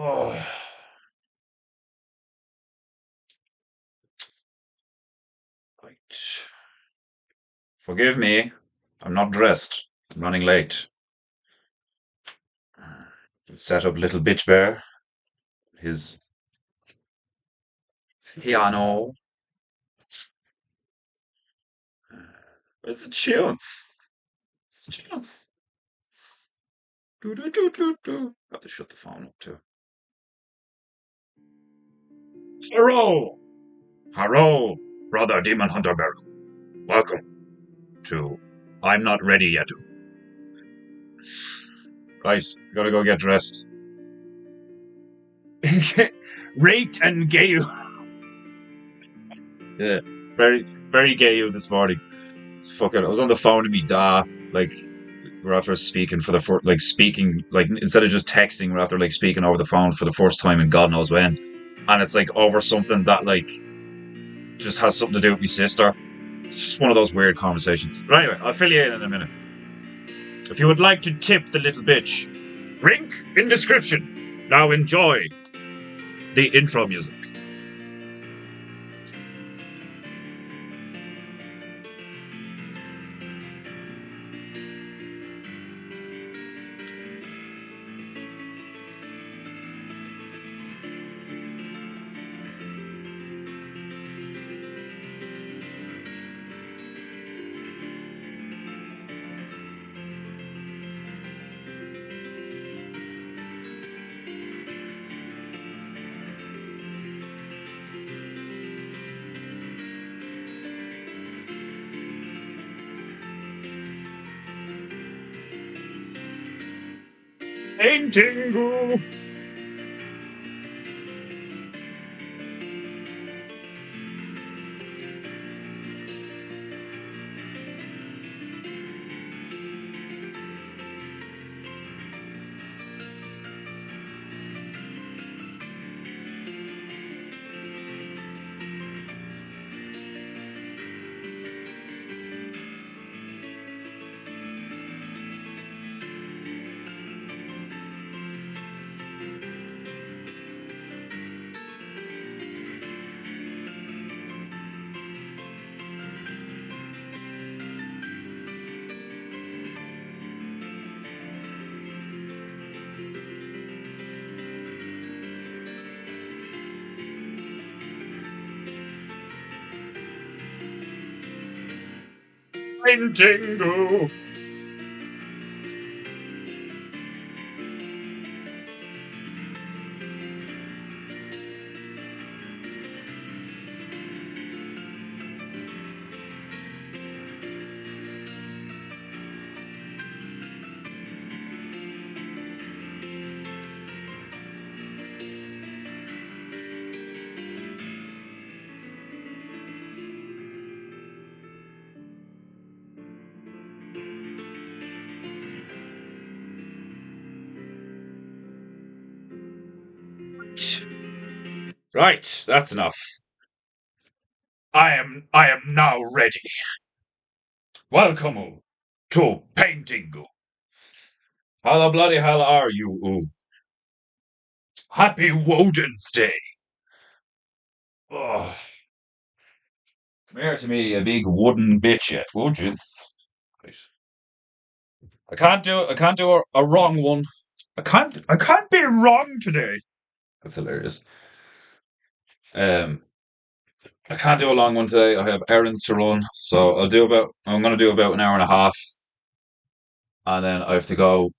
Oh, right. Forgive me. I'm not dressed. I'm running late. Set up little bitch bear. His piano. Where's the tune? It's the tune. Do do do do do. Have to shut the phone up too. Hello, hello, brother Demon Hunter Barrel. Welcome to I'm not ready yet. Right, gotta go get dressed. Rate and gay. Yeah, very, very gay you this morning. Fuck it. I was on the phone to me, like we're after speaking for the first, like speaking, like instead of just texting, we're after like speaking over the phone for the first time in God knows when, and it's like over something that like just has something to do with my sister. It's just one of those weird conversations. But anyway, I'll fill you in a minute. If you would like to tip the little bitch, link in description. Now enjoy the intro music. PEINTEINGU. PEINTEINGU. Right, that's enough. I am now ready. Welcome to PEINTEINGU. How the bloody hell are you? Happy Woden's Day. Oh, come here to me, a big wooden bitch yet, would you? Right. I can't do a wrong one. I can't be wrong today. That's hilarious. Um I can't do a long one today. I have errands to run, so I'm gonna do about an hour and a half, and then I have to go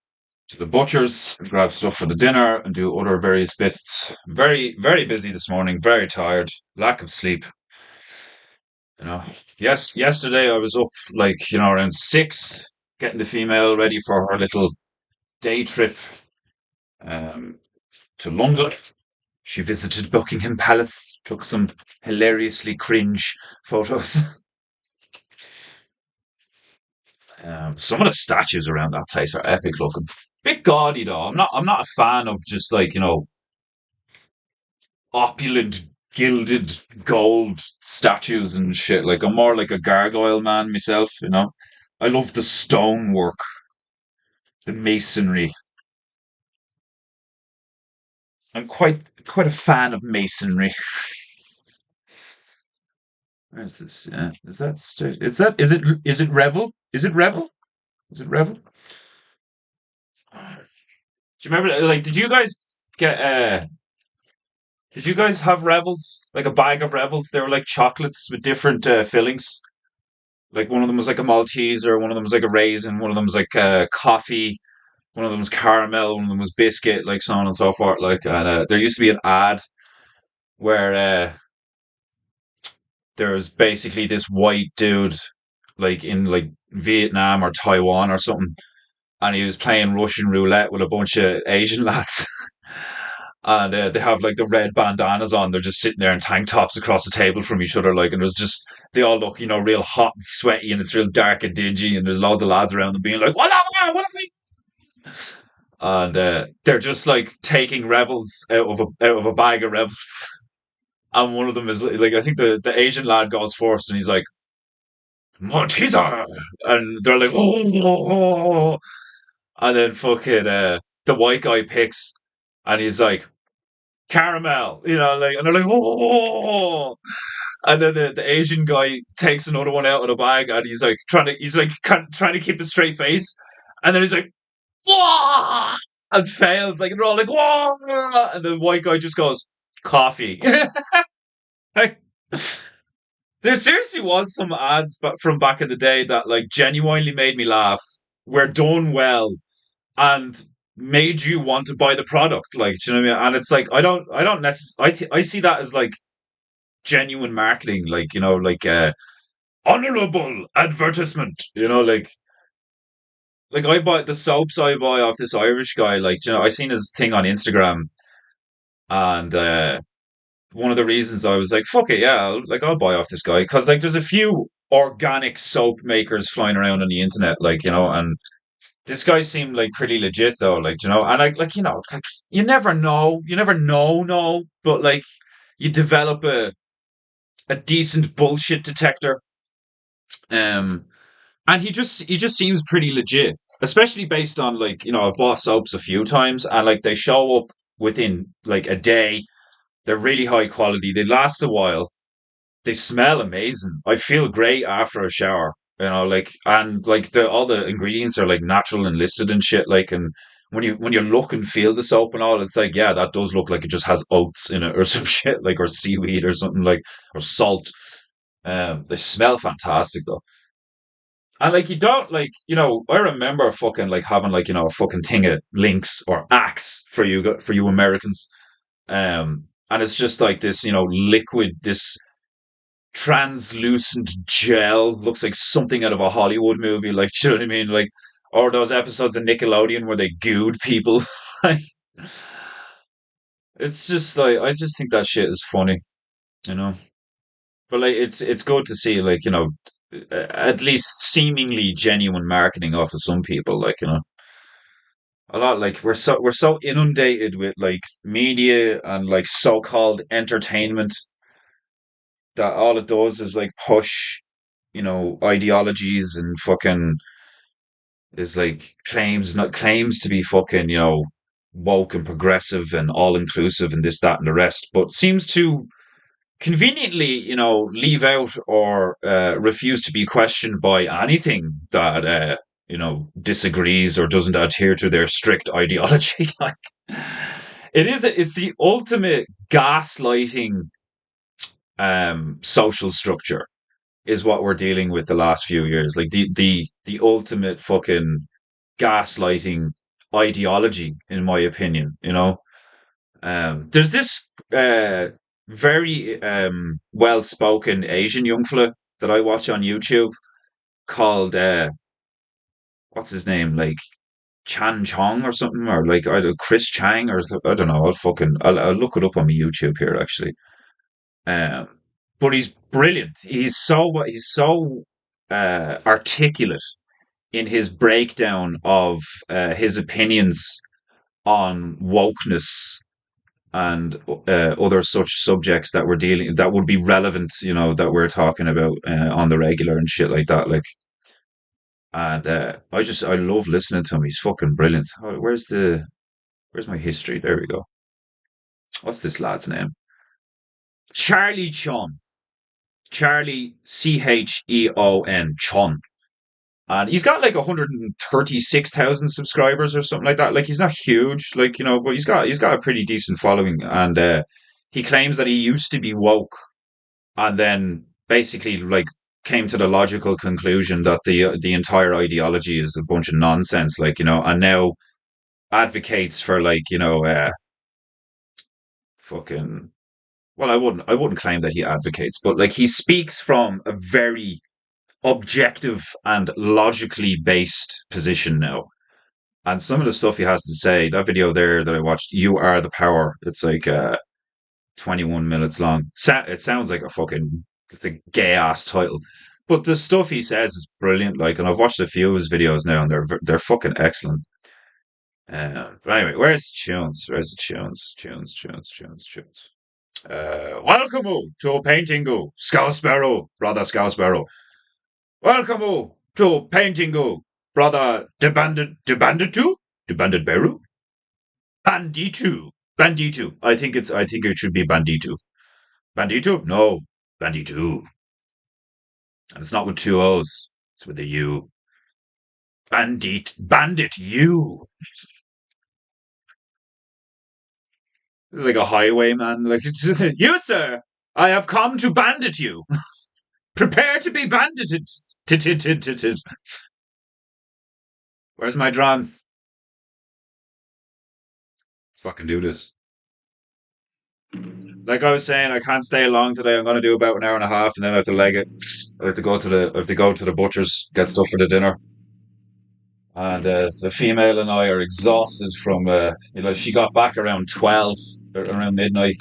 to the butcher's, grab stuff for the dinner, and do other various bits. Very, very busy this morning. Very tired. Lack of sleep. You know. Yes, yesterday I was up around 6, getting the female ready for her little day trip um, to London. She visited Buckingham Palace, took some hilariously cringe photos. Some of the statues around that place are epic looking. Bit gaudy though. I'm not a fan of just opulent gilded gold statues and shit. Like I'm more like a gargoyle man myself. I love the stonework, the masonry. I'm quite a fan of masonry. Where's this? Is that is it Revel? Is it Revel? Is it Revel? Do you remember? Like, get? Did you guys have Revels? Like a bag of Revels? They were like chocolates with different fillings. Like one of them was like a Malteser, one of them was like a raisin, one of them was like coffee, one of them was caramel, one of them was biscuit, like so on and so forth. Like, and there used to be an ad where there's basically this white dude, like in like Vietnam or Taiwan or something, and he was playing Russian roulette with a bunch of Asian lads. And they have like the red bandanas on. They're just sitting there in tank tops across the table from each other, like, and there's just they all look, real hot and sweaty, and it's real dark and dingy, and there's loads of lads around them being like, what are we? And they're just like taking revels out of a bag of revels. And one of them is like, I think the Asian lad goes first, and he's like, Malteser, and they're like, oh, and then fucking the white guy picks, and he's like, caramel, like, and they're like, oh, and then the Asian guy takes another one out of the bag, and trying to keep a straight face, and then he's like, whoa, and fails, like, and they're all like, whoa, and the white guy just goes, coffee. Like, there seriously was some ads from back in the day that like genuinely made me laugh, were done well, and made you want to buy the product. Like, do you know what I mean? And it's like I don't necessarily I see that as like genuine marketing, like, like honorable advertisement. Like I buy the soaps I buy off this Irish guy. Like, I seen his thing on Instagram, and one of the reasons I was like, fuck it, yeah, I'll buy off this guy, because like there's a few organic soap makers flying around on the internet, like, and this guy seemed like pretty legit though, like, and I like, like, you never know, no, but like you develop a decent bullshit detector. Um, and he just seems pretty legit, especially based on like, I've bought soaps a few times, and like they show up within like a day. They're really high quality. They last a while. They smell amazing. I feel great after a shower, like, and like all the ingredients are like natural and listed and shit. Like, and when you look and feel the soap and all, it's like, yeah, that does look like it just has oats in it or some shit, like, or seaweed or something, like, or salt. They smell fantastic though. And like, you don't like, I remember fucking like having like, a fucking thing of Lynx or Axe for you Americans. And it's just like this, liquid, this translucent gel, looks like something out of a Hollywood movie. Like, do you know what I mean? Like, or those episodes of Nickelodeon where they gooed people. Like, it's just like, I just think that shit is funny, you know. But like, it's good to see, like, at least seemingly genuine marketing off of some people. Like, a lot, like, we're so inundated with like media and like so-called entertainment, that all it does is like push, ideologies, and fucking is like claims to be fucking, woke and progressive and all inclusive and this, that, and the rest, but seems to conveniently, leave out or refuse to be questioned by anything that disagrees or doesn't adhere to their strict ideology. Like, it's the ultimate gaslighting social structure is what we're dealing with the last few years. Like the ultimate fucking gaslighting ideology, in my opinion. There's this very well spoken Asian young fella that I watch on YouTube called what's his name, like Chan Chong or something, or like either Chris Chang, or I don't know. I'll look it up on my YouTube here actually. Um, but he's brilliant. He's so articulate in his breakdown of his opinions on wokeness and other such subjects that would be relevant, that we're talking about on the regular and shit like that. Like, and I love listening to him. He's fucking brilliant. Oh, where's my history? There we go. what's this lad's name? Charlie Chun. Charlie Cheon Chun. And he's got like 136,000 subscribers or something like that. Like he's not huge, like, you know, but he's got a pretty decent following. And he claims that he used to be woke and then basically like came to the logical conclusion that the entire ideology is a bunch of nonsense, like, you know, and now advocates for like, you know, fucking well, I wouldn't claim that he advocates, but like he speaks from a very objective and logically based position now. And some of the stuff he has to say, that video there that I watched, "You Are the Power," it's like 21 minutes long. It sounds like it's a gay ass title. But the stuff he says is brilliant. Like, and I've watched a few of his videos now, and they're fucking excellent. But anyway, where's the tunes? Where's the tunes? Tunes. Welcome to PEINTEINGU, Scout Sparrow, brother Scout Sparrow. Welcome to PEINTEINGU, brother de Bandit Beru, Banditu. I think it should be Banditu. Banditu? No, Banditu. And it's not with two O's. It's with a U. Bandit U. This is like a highwayman. Like, you, sir, I have come to bandit you. Prepare to be bandited. Where's my drums? Let's fucking do this. Like I was saying, I can't stay long today. I'm going to do about an hour and a half, and then I have to leg it. I have to go to the butcher's, get stuff for the dinner. And the female and I are exhausted from, she got back around 12, around midnight,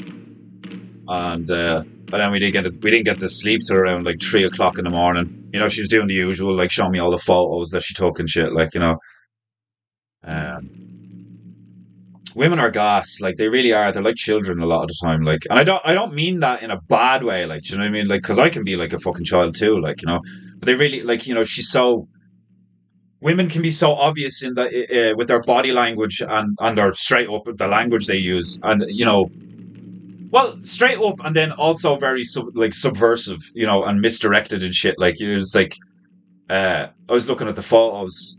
and but then we didn't get to sleep till around like 3 o'clock in the morning. You know, she was doing the usual, like showing me all the photos that she took and shit. Like, you know, um, women are gas, like they really are. They're like children a lot of the time. Like, and I don't mean that in a bad way. Like, do you know what I mean? Like, because I can be like a fucking child too. Like, you know, but they really like, you know, women can be so obvious in the with their body language and their straight up the language they use, and you know, well, straight up, and then also very subversive, you know, and misdirected and shit. Like it's like I was looking at the photos,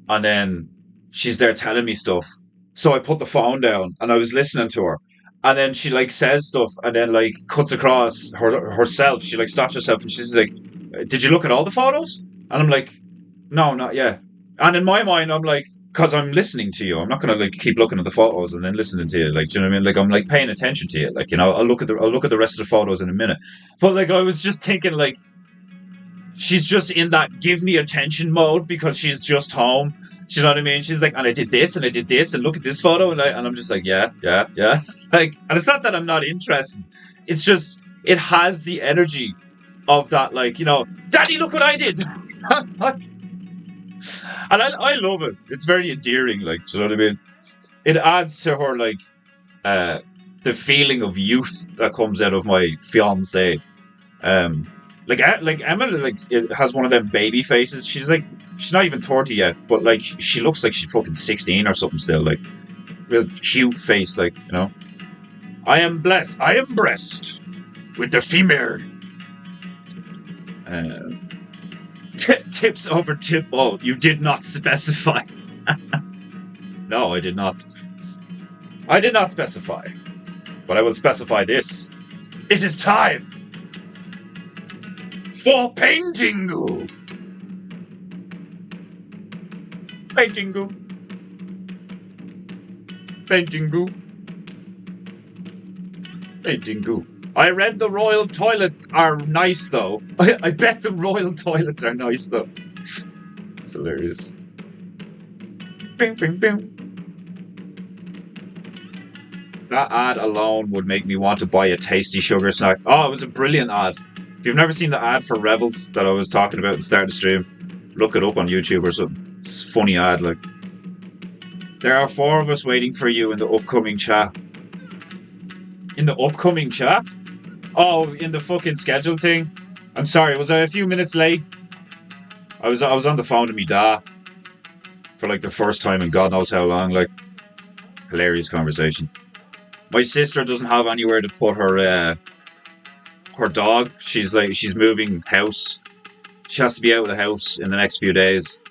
and then she's there telling me stuff. So I put the phone down and I was listening to her, and then she like says stuff, and then like cuts across herself. She like stops herself and she's like, "Did you look at all the photos?" And I'm like, "No, not yet." And in my mind, I'm like, because I'm listening to you, I'm not gonna like keep looking at the photos and then listening to you. Like, do you know what I mean? Like, I'm like paying attention to you. Like, you know, I'll look at the rest of the photos in a minute. But like, I was just thinking, like, she's just in that give me attention mode because she's just home. Do you know what I mean? She's like, and I did this and I did this and look at this photo, and I'm just like, yeah. Like, and it's not that I'm not interested. It's just it has the energy of that, like, you know, Daddy, look what I did. And I love it. It's very endearing, like, do you know what I mean? It adds to her, like, the feeling of youth that comes out of my fiance. Like Emma, like, has one of them baby faces. She's not even 30 yet, but like, she looks like she's fucking 16 or something still. Like, real cute face, like, you know. I am blessed with the female. Tips over tip. Oh, you did not specify. No, I did not. I did not specify. But I will specify this. It is time for PEINTEINGU. PEINTEINGU. I read the royal toilets are nice, though. I bet the royal toilets are nice, though. It's hilarious. Bing, bing, bing. That ad alone would make me want to buy a tasty sugar snack. Oh, it was a brilliant ad. If you've never seen the ad for Revels that I was talking about at the start of the stream, look it up on YouTube or something. It's a funny ad, like. There are 4 of us waiting for you in the upcoming chat. In the upcoming chat? Oh, in the fucking schedule thing? I'm sorry, was I a few minutes late? I was on the phone to me dad for like the first time in God knows how long, like. Hilarious conversation. My sister doesn't have anywhere to put her dog. She's moving house. She has to be out of the house in the next few days,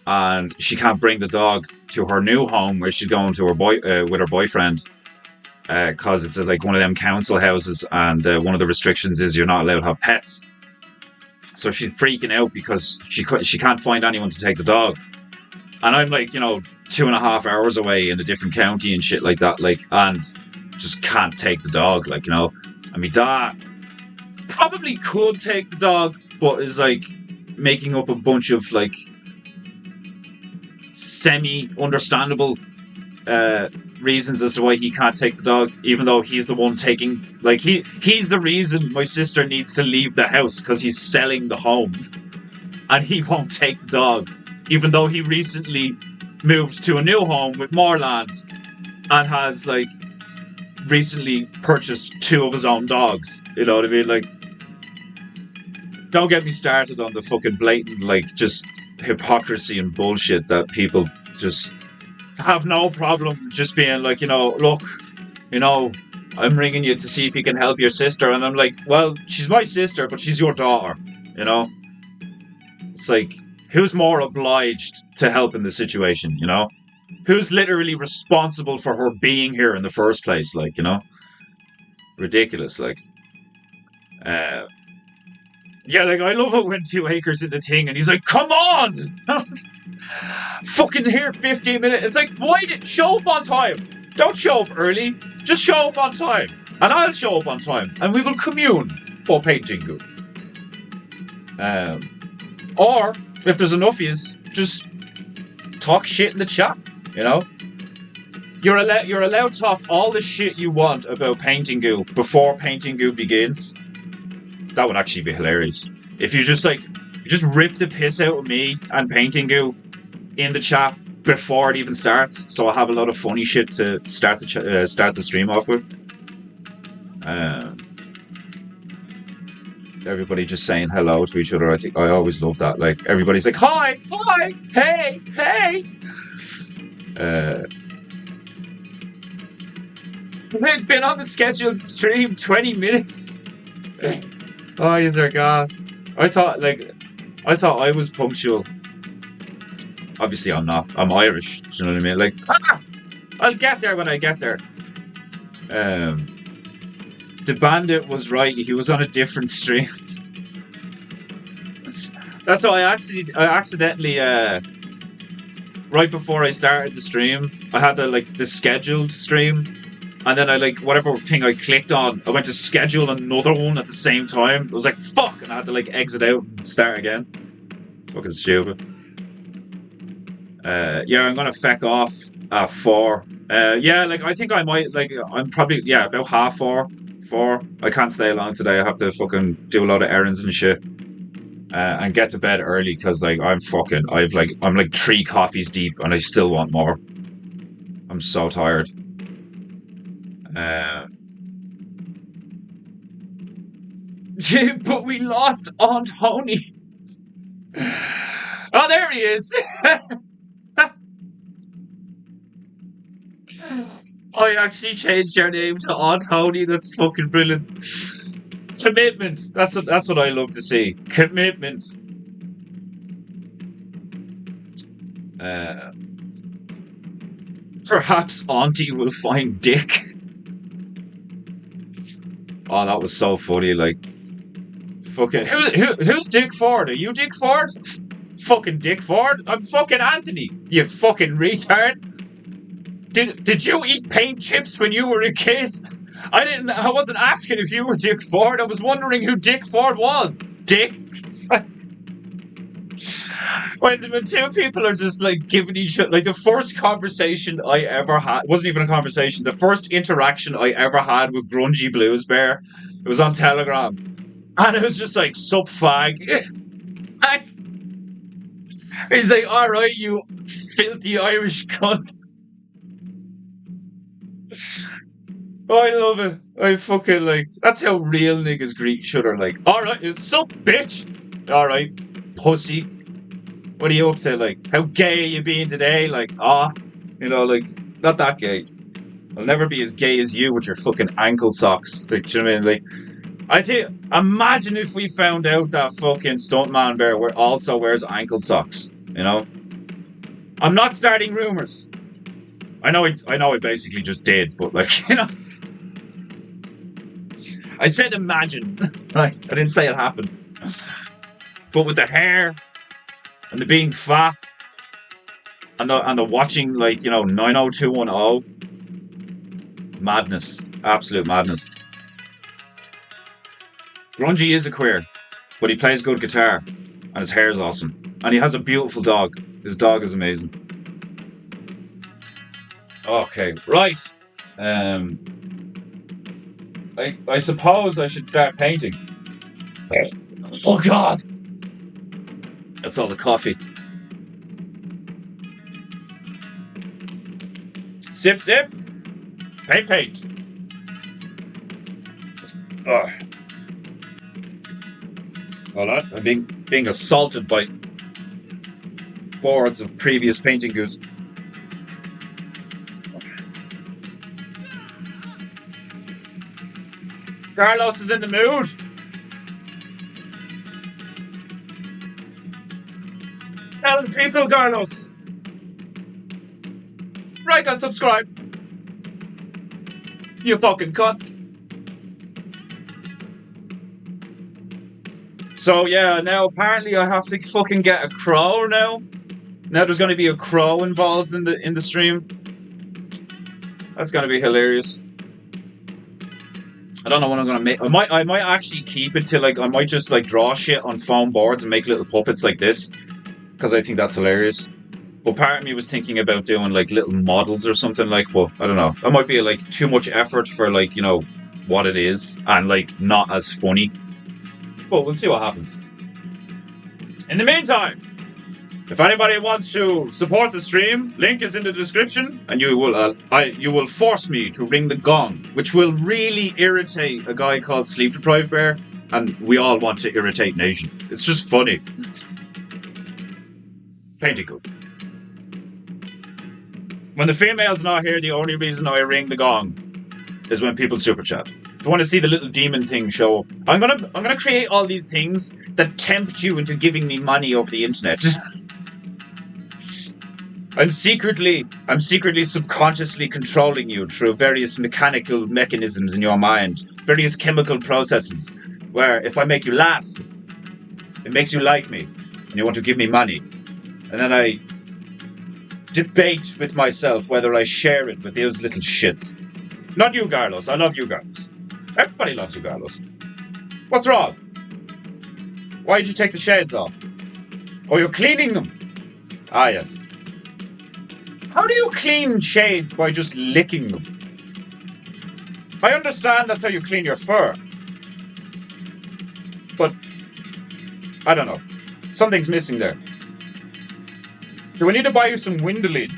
and she can't bring the dog to her new home where she's going to with her boyfriend, because it's like one of them council houses, and one of the restrictions is you're not allowed to have pets. So she's freaking out because she can't find anyone to take the dog, and I'm like, 2.5 hours away in a different county and shit like that, like, and just can't take the dog, like, and my dad probably could take the dog, but is like making up a bunch of like semi-understandable reasons as to why he can't take the dog, even though he's the one taking, like, he's the reason my sister needs to leave the house, because he's selling the home and he won't take the dog, even though he recently moved to a new home with more land and has like recently purchased 2 of his own dogs. You know what I mean? Like, don't get me started on the fucking blatant, like, just hypocrisy and bullshit that people just have no problem just being like, look, I'm ringing you to see if you can help your sister. And I'm like, well, she's my sister, but she's your daughter, It's like, who's more obliged to help in the situation, Who's literally responsible for her being here in the first place, like, Ridiculous, like. Yeah, like, I love it when 2 acres in the thing and he's like, come on! Fucking here 15 minutes. It's like, why did show up on time? Don't show up early. Just show up on time. And I'll show up on time. And we will commune for PEINTEINGU. Or, if there's enough of yous, just talk shit in the chat, You're allowed to talk all the shit you want about PEINTEINGU before PEINTEINGU begins. That would actually be hilarious. If you just rip the piss out of me and PEINTEINGU in the chat before it even starts, so I have a lot of funny shit to start the stream off with. Everybody just saying hello to each other. I always love that. Like, everybody's like, hi, hey, We've been on the scheduled stream 20 minutes. Oh, is there gas? I thought I was punctual. Obviously, I'm not. I'm Irish. Do you know what I mean? Like, I'll get there when I get there. The bandit was right. He was on a different stream. That's why I accidentally, right before I started the stream, I had the scheduled stream. And then whatever thing I clicked on, I went to schedule another one at the same time. It was like, fuck! And I had to exit out and start again. Fucking stupid. Yeah, I'm gonna feck off at 4. Yeah, I think I might, I'm probably, yeah, about half 4. I can't stay long today. I have to fucking do a lot of errands and shit. And get to bed early, because, I'm 3 coffees deep and I still want more. I'm so tired. But we lost Aunt Honey. Oh, there he is. I actually changed your name to Aunt Honey. That's fucking brilliant. Commitment. That's what I love to see. Commitment. Perhaps Auntie will find Dick. Oh, that was so funny, fucking, who's Dick Ford? Are you Dick Ford? Fucking Dick Ford? I'm fucking Anthony, you fucking retard. Did you eat paint chips when you were a kid? I wasn't asking if you were Dick Ford, I was wondering who Dick Ford was. Dick? When 2 people are just giving each other, the first conversation I ever had wasn't even a conversation. The first interaction I ever had with Grungy Blues Bear, it was on Telegram, and it was just sup fag. He's like, all right, you filthy Irish cunt. Oh, I love it. I fucking that's how real niggas greet each other. All right, sup, bitch. All right, pussy. What are you up to? How gay are you being today? Not that gay. I'll never be as gay as you with your fucking ankle socks. Like, do you know what I mean? Like, I tell you, imagine if we found out that fucking stuntman bear also wears ankle socks. You know, I'm not starting rumors. I know I basically just did, but like, you know, I said imagine. Like, I didn't say it happened. But with the hair and the being fat and the watching, like, you know, 90210, madness, absolute madness. Grungy is a queer, but he plays good guitar, and his hair is awesome, and he has a beautiful dog. His dog is amazing. Okay, right. I suppose I should start painting. Oh God! That's all the coffee. Sip, sip. Paint, paint. Ugh. Hold on, I'm being assaulted by boards of previous PEINTEINGUs. Carlos is in the mood. Tell people, Carlos. Like and subscribe. You fucking cunts. So yeah, now apparently I have to fucking get a crow now. Now there's going to be a crow involved in the stream. That's going to be hilarious. I don't know what I'm going to make. I might actually keep it to, like, I might just like draw shit on foam boards and make little puppets like this, because I think that's hilarious. But part of me was thinking about doing like little models or something, like, but I don't know. That might be like too much effort for, like, you know, what it is, and like not as funny. But we'll see what happens. In the meantime, if anybody wants to support the stream, link is in the description, and you will force me to ring the gong, which will really irritate a guy called Sleep Deprived Bear, and we all want to irritate Nation. It's just funny. PEINTEINGU. When the female's not here, the only reason I ring the gong is when people super chat. If you want to see the little demon thing show up, I'm gonna create all these things that tempt you into giving me money over the internet. I'm secretly subconsciously controlling you through various mechanical mechanisms in your mind, various chemical processes, where if I make you laugh, it makes you like me, and you want to give me money. And then I debate with myself whether I share it with those little shits. Not you, Carlos. I love you, Carlos. Everybody loves you, Carlos. What's wrong? Why did you take the shades off? Oh, you're cleaning them. Ah, yes. How do you clean shades by just licking them? I understand that's how you clean your fur. But I don't know. Something's missing there. Do we need to buy you some Windoline?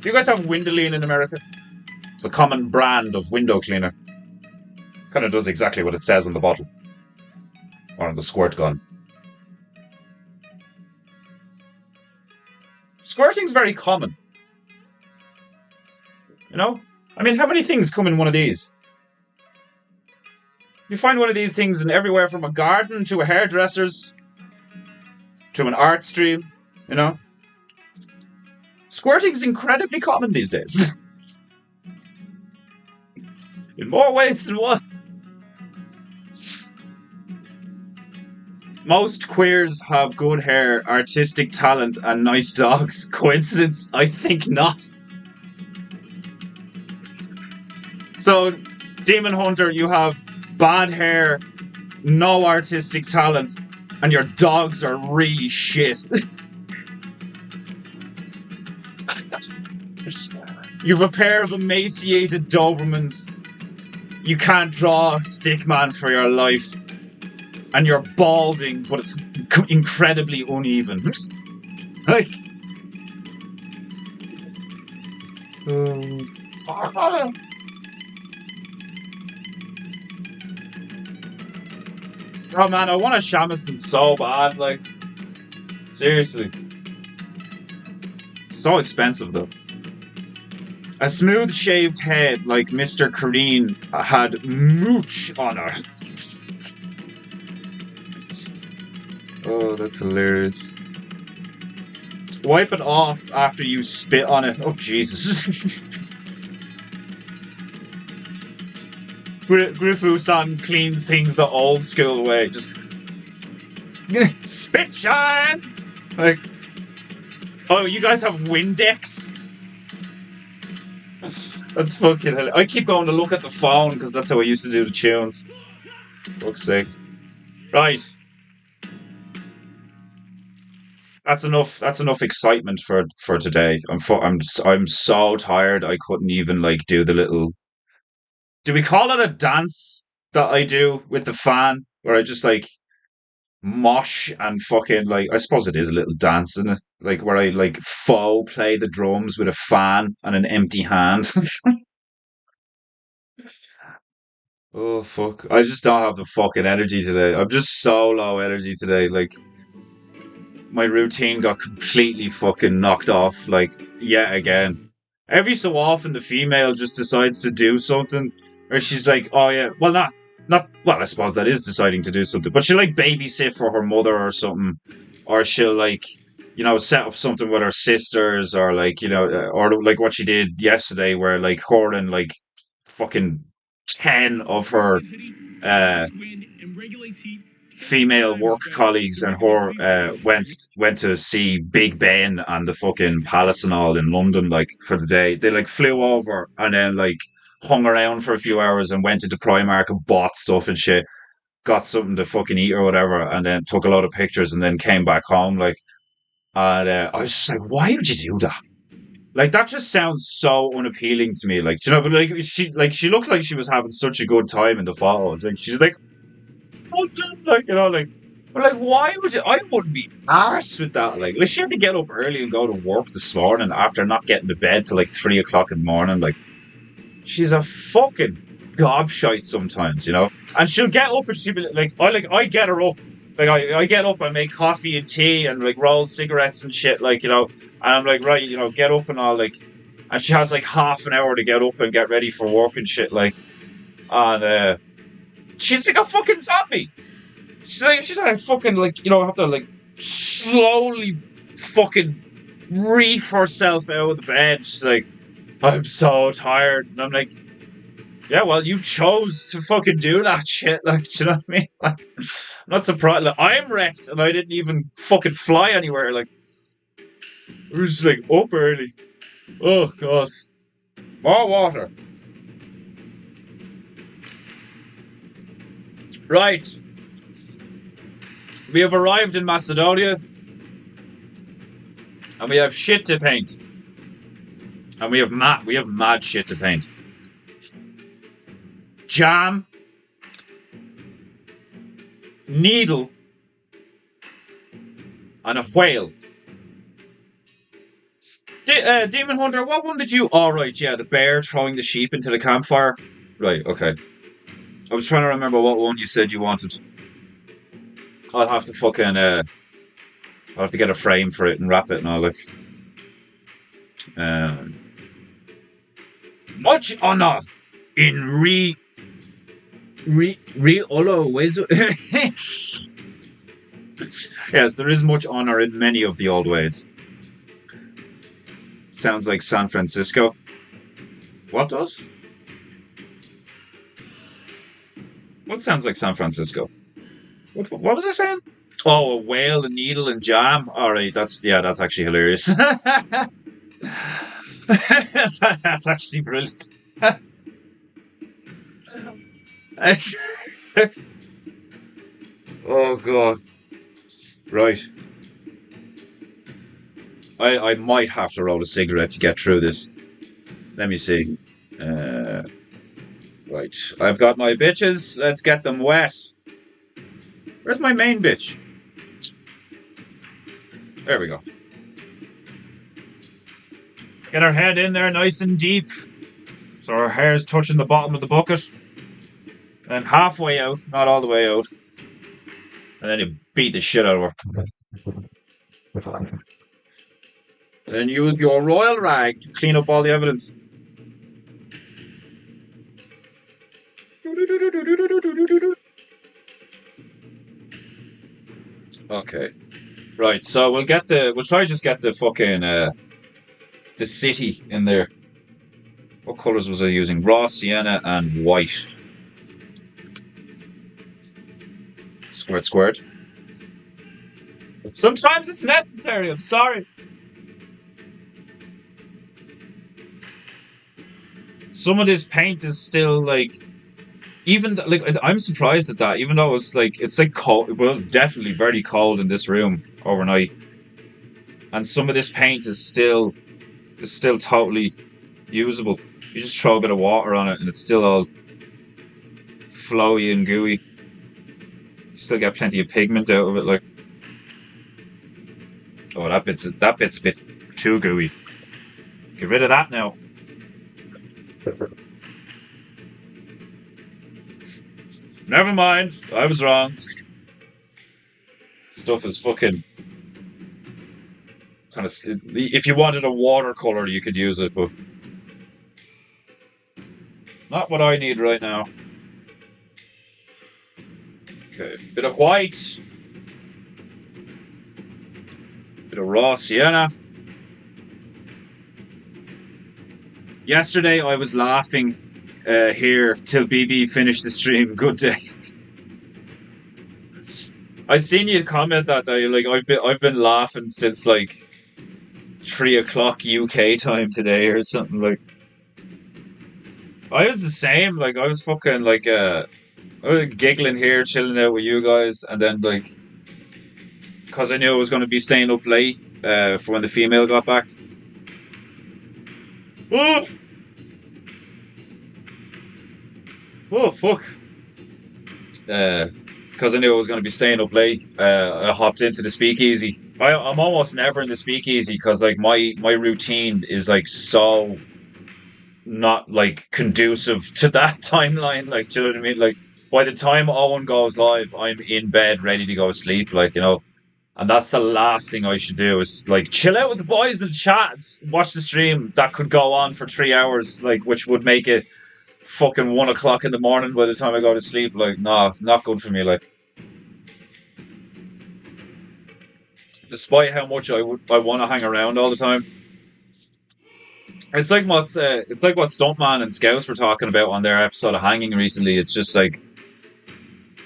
Do you guys have Windoline in America? It's a common brand of window cleaner. Kind of does exactly what it says on the bottle. Or on the squirt gun. Squirting's very common. You know? I mean, how many things come in one of these? You find one of these things in everywhere from a garden to a hairdresser's to an art stream, you know? Squirting's incredibly common these days. In more ways than one. Most queers have good hair, artistic talent, and nice dogs. Coincidence? I think not. So, Demon Hunter, you have bad hair, no artistic talent, and your dogs are really shit. You have a pair of emaciated Dobermans. You can't draw a stickman for your life. And you're balding, but it's incredibly uneven. Like... Oh man, I want a shamisen so bad, like... Seriously. It's so expensive though. A smooth-shaved head like Mr. Kareen had mooch on her. Oh, that's hilarious. Wipe it off after you spit on it. Oh, Jesus. Grifu-san cleans things the old school way. Just spit shine! Like, oh, you guys have Windex? That's fucking hell. I keep going to look at the phone because that's how I used to do the tunes. Fuck's sake. Right. That's enough excitement for today. I'm so tired I couldn't even like do the little. Do we call it a dance that I do with the fan where I just like mosh and fucking like I suppose it is a little dance, isn't it? Like where I like faux play the drums with a fan and an empty hand. Oh fuck. I just don't have the fucking energy today. I'm just so low energy today. Like my routine got completely fucking knocked off, like, yet again. Every so often, the female just decides to do something, or she's like, oh yeah, well, well, I suppose that is deciding to do something, but she'll, like, babysit for her mother or something, or she'll, like, you know, set up something with her sisters, or, like, you know, or, like, what she did yesterday, where, like, her and, like, fucking 10 of her, uh, female work colleagues and her went to see Big Ben and the fucking Palace and all in London like for the day. They like flew over and then like hung around for a few hours and went into Primark and bought stuff and shit, got something to fucking eat or whatever, and then took a lot of pictures and then came back home like. And I was just like, why would you do that? Like that just sounds so unappealing to me. Like, you know, but she looked like she was having such a good time in the photos. Like she's like like, you know, like, but like, why would you? I wouldn't be arsed with that. Like, she had to get up early and go to work this morning after not getting to bed till like 3 o'clock in the morning. Like, she's a fucking gobshite sometimes, you know. And she'll get up and she'll be like, I get her up. Like, I get up, I make coffee and tea and like roll cigarettes and shit, like, you know. And I'm like, right, you know, get up and all, like, and she has like half an hour to get up and get ready for work and shit, like, and she's like a fucking zombie. She's like fucking like, you know, have to like slowly fucking reef herself out of the bed. She's like, I'm so tired. And I'm like, yeah, well, you chose to fucking do that shit. Like, do you know what I mean? Like, I'm not surprised. Like, I'm wrecked and I didn't even fucking fly anywhere. Like, we're just like up early. Oh, God. More water. Right. We have arrived in Macedonia. And we have shit to paint. And we have mad shit to paint. Jam. Needle. And a whale. Demon Hunter, what one did you... Oh, right, yeah, the bear throwing the sheep into the campfire. Right, okay. I was trying to remember what one you said you wanted. I'll have to fucking, I'll have to get a frame for it and wrap it and all, like. Much honor in Olo Wezu. Yes, there is much honor in many of the old ways. Sounds like San Francisco. What does? What sounds like San Francisco? What was I saying? Oh, a whale, a needle, and jam. All right, that's actually hilarious. That's actually brilliant. Oh God! Right. I might have to roll a cigarette to get through this. Let me see. Right. I've got my bitches. Let's get them wet. Where's my main bitch? There we go. Get her head in there nice and deep. So her hair's touching the bottom of the bucket. And halfway out, not all the way out. And then you beat the shit out of her. Then use your royal rag to clean up all the evidence. Okay. Right, so we'll try just get the fucking the city in there. What colours was I using? Raw sienna and white. Squirt, squirt. Sometimes it's necessary. I'm sorry. Some of this paint is still like, even like I'm surprised at that. Even though it's like cold. It was definitely very cold in this room overnight, and some of this paint is still totally usable. You just throw a bit of water on it, and it's still all flowy and gooey. You still get plenty of pigment out of it. Like, oh, that bit's a bit too gooey. Get rid of that now. Never mind. I was wrong. Stuff is fucking kind of. If you wanted a watercolor, you could use it, but not what I need right now. Okay, bit of white, bit of raw sienna. Yesterday I was laughing here till BB finished the stream. Good day. I seen you comment that like I've been laughing since like 3 o'clock UK time today or something. Like, I was the same. Like, I was fucking like I was giggling here, chilling out with you guys, and then like, because I knew I was going to be staying up late for when the female got back. Oh, oh fuck. Because I knew I was going to be staying up late, I hopped into the speakeasy. I'm almost never in the speakeasy because like my routine is like so not like conducive to that timeline. Like, do you know what I mean? Like, by the time Owen goes live, I'm in bed ready to go to sleep. Like, and that's the last thing I should do is like chill out with the boys in the chats, watch the stream that could go on for 3 hours, like, which would make it fucking 1 o'clock in the morning by the time I go to sleep. Like, nah, not good for me. Like, despite how much I want to hang around all the time. It's like what Stuntman and Scouts were talking about on their episode of Hanging recently. It's just like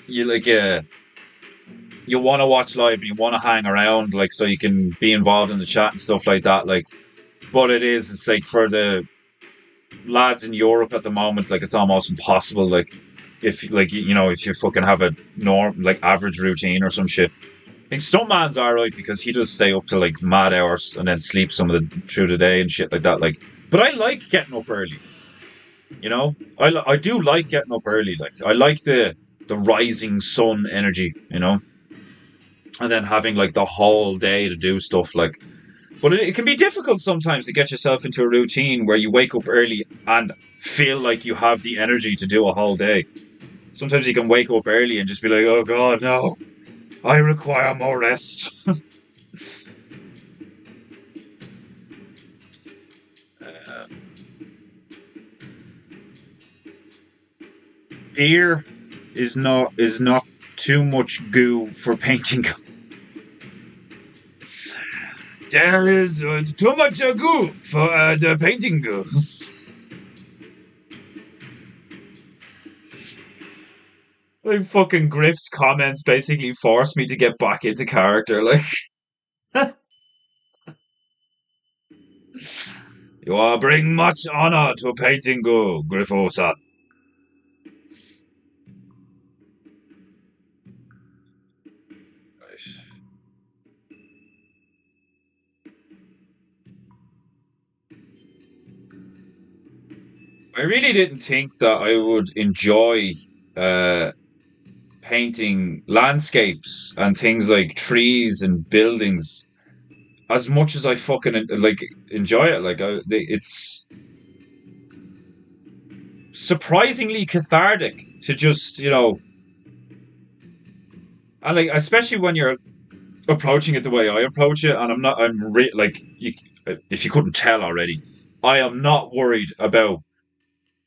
you like you want to watch live and you want to hang around, like, so you can be involved in the chat and stuff like that. Like, but it's like for the lads in Europe at the moment, like, it's almost impossible. Like, if like if you fucking have a average routine or some shit. I think Stuntman's alright because he does stay up till like mad hours and then sleep some of the through the day and shit like that. Like, but I like getting up early. I do like getting up early. Like, I like the rising sun energy. And then having like the whole day to do stuff. Like, but it can be difficult sometimes to get yourself into a routine where you wake up early and feel like you have the energy to do a whole day. Sometimes you can wake up early and just be like, oh god, no. I require more rest. Beer is not too much goo for painting. There is too much goo for the painting goo. Like, fucking Griff's comments basically forced me to get back into character. Like, you are bring much honor to painting go, Griffo-san. Right. I really didn't think that I would enjoy painting landscapes and things like trees and buildings as much as I fucking like enjoy it. Like, it's surprisingly cathartic to just and like, especially when you're approaching it the way I approach it, and like, if you couldn't tell already, I am not worried about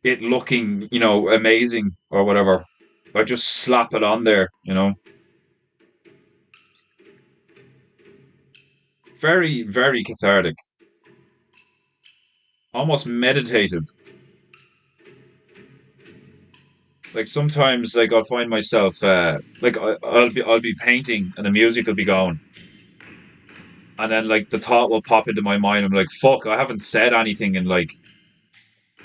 it looking, amazing or whatever. I just slap it on there. Very, very cathartic. Almost meditative. Like sometimes, like I'll find myself, like I'll be painting and the music will be going, and then like the thought will pop into my mind. I'm like, fuck, I haven't said anything in like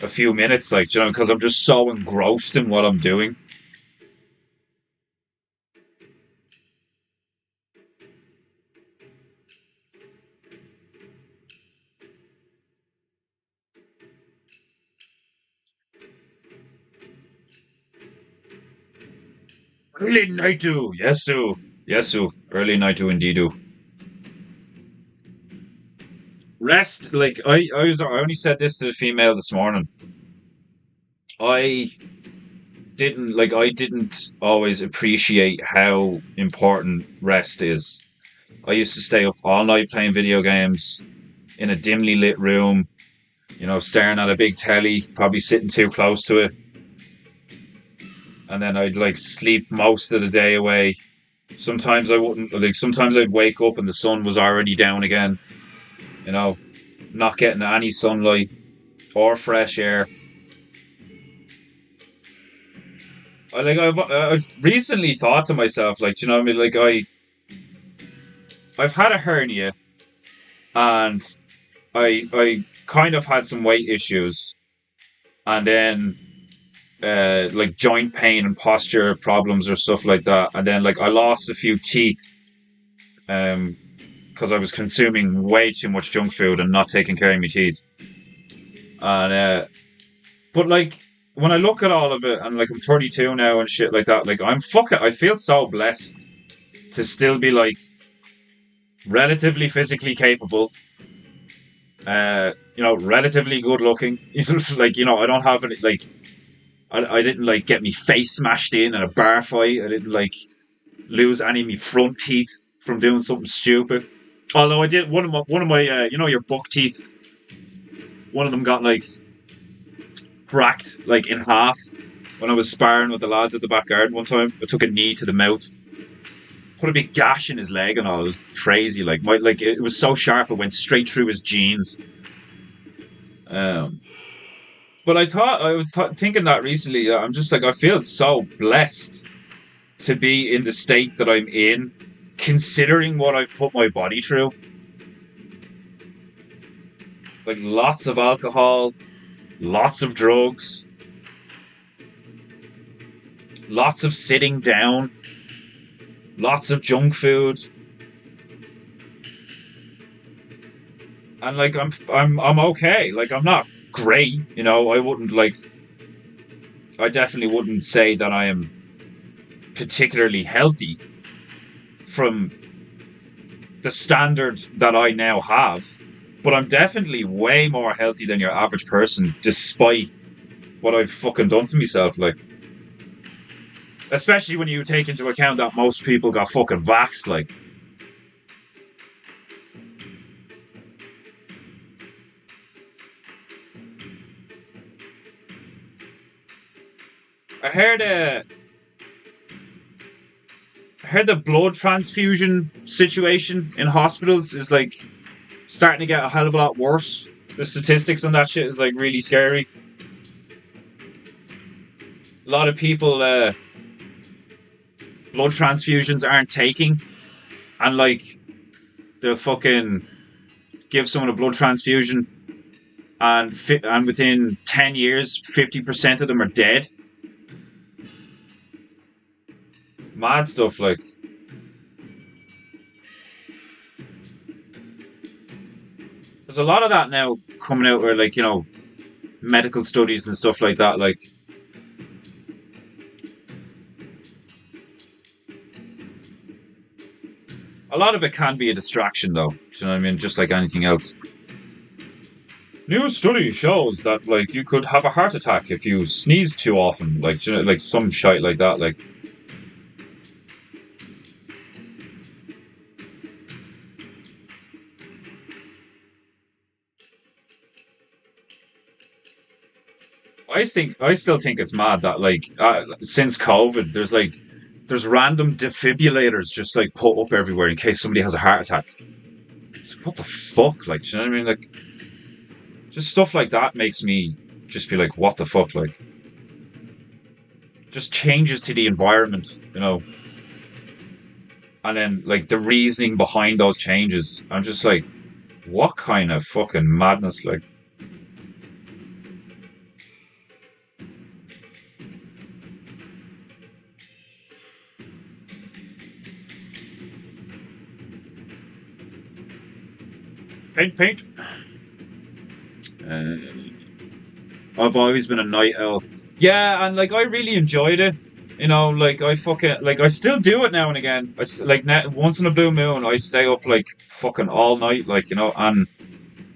a few minutes, like because I'm just so engrossed in what I'm doing. Early night do, yes, do, yes, do. Early night do indeed do. Rest, like I only said this to the female this morning. I I didn't always appreciate how important rest is. I used to stay up all night playing video games in a dimly lit room, staring at a big telly, probably sitting too close to it, and then I'd like sleep most of the day away. Sometimes I wouldn't, like sometimes I'd wake up and the sun was already down again, you know, not getting any sunlight or fresh air. I've recently thought to myself, like, you know what I mean? Like I've had a hernia and I kind of had some weight issues, and then like joint pain and posture problems or stuff like that, and then like I lost a few teeth um because I was consuming way too much junk food and not taking care of my teeth. And but like when I look at all of it, and like I'm 32 now and shit like that, like I feel so blessed to still be like relatively physically capable, relatively good looking. Like, I don't have any like I didn't like get me face smashed in a bar fight. I didn't like lose any of my front teeth from doing something stupid. Although I did one of my your buck teeth, one of them got like cracked like in half when I was sparring with the lads at the back garden one time. I took a knee to the mouth, put a big gash in his leg and all. It was crazy. Like it was so sharp it went straight through his jeans. Um, but I was thinking that recently. I'm just like I feel so blessed to be in the state that I'm in, considering what I've put my body through. Like lots of alcohol, lots of drugs, lots of sitting down, lots of junk food, and like I'm okay. Like I'm not great, I wouldn't like. I definitely wouldn't say that I am particularly healthy from the standard that I now have, but I'm definitely way more healthy than your average person, despite what I've fucking done to myself. Like, especially when you take into account that most people got fucking vaxxed. Like, I heard I heard the blood transfusion situation in hospitals is like starting to get a hell of a lot worse. The statistics on that shit is like really scary. A lot of people blood transfusions aren't taking, and like they'll fucking give someone a blood transfusion, and within 10 years, 50% of them are dead. Mad stuff. Like, there's a lot of that now coming out where like medical studies and stuff like that. Like, a lot of it can be a distraction, though. Do you know what I mean? Just like anything else. New study shows that like you could have a heart attack if you sneeze too often, like like some shite like that. Like, I still think it's mad that like since COVID, there's random defibrillators just like put up everywhere in case somebody has a heart attack. It's like, what the fuck? Like, do you know what I mean? Like, just stuff like that makes me just be like, what the fuck? Like, just changes to the environment, you know. And then like the reasoning behind those changes, I'm just like, what kind of fucking madness? Like, paint. Uh, I've always been a night owl. Yeah, and like I really enjoyed it. You know, like I fucking like I still do it now and again. Like once in a blue moon, I stay up like fucking all night, like you know. And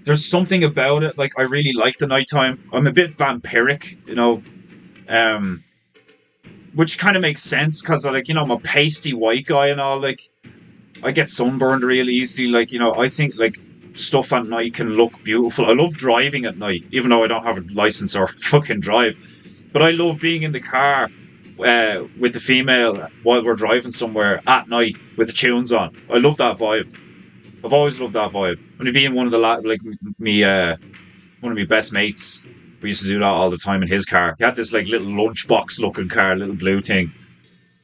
there's something about it. Like I really like the nighttime. I'm a bit vampiric, you know, um, which kind of makes sense because like you know I'm a pasty white guy and all. Like I get sunburned real easily. Like you know, I think like stuff at night can look beautiful. I love driving at night, even though I don't have a license or fucking drive. But I love being in the car with the female while we're driving somewhere at night with the tunes on. I love that vibe. I've always loved that vibe. When you being one of the like me, one of my best mates, we used to do that all the time in his car. He had this like little lunchbox looking car, little blue thing,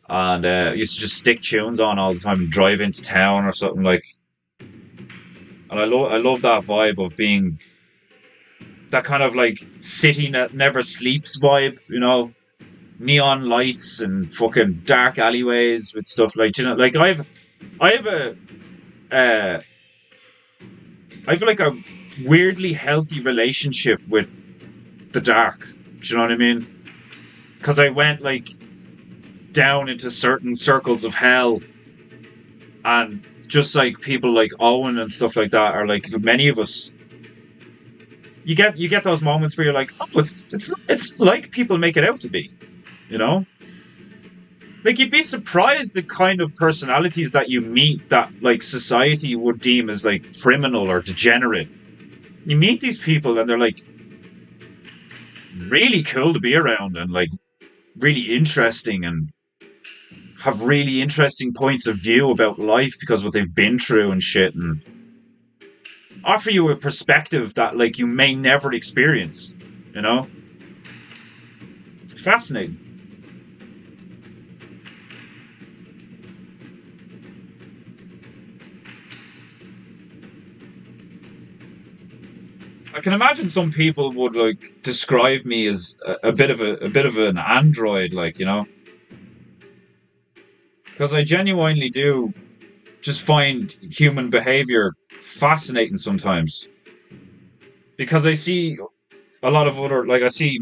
and used to just stick tunes on all the time and drive into town or something like. And I love that vibe of being that kind of like city that never sleeps vibe, you know, neon lights and fucking dark alleyways with stuff like you know, like I have uh, I have like a weirdly healthy relationship with the dark. Do you know what I mean? Because I went like down into certain circles of hell, and just like people like Owen and stuff like that are like many of us. You get those moments where you're like, oh, it's like people make it out to be, you know. Like you'd be surprised the kind of personalities that you meet that like society would deem as like criminal or degenerate. You meet these people and they're like really cool to be around and like really interesting and have really interesting points of view about life because of what they've been through and shit, and offer you a perspective that like you may never experience, you know? It's fascinating. I can imagine some people would like describe me as a bit of an android, like, you know? Because I genuinely do just find human behavior fascinating sometimes. Because I see a lot of other, like, I see,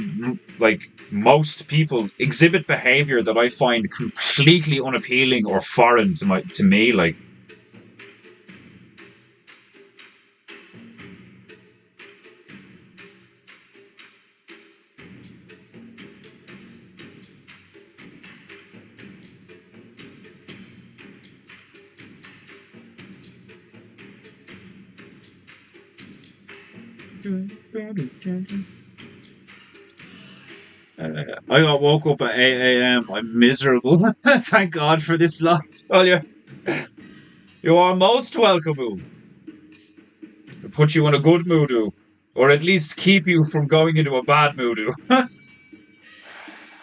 like, most people exhibit behavior that I find completely unappealing or foreign to me, like. I got woke up at 8 a.m. I'm miserable. Thank God for this life. Well, you are most welcome. Put you in a good mood, or at least keep you from going into a bad mood.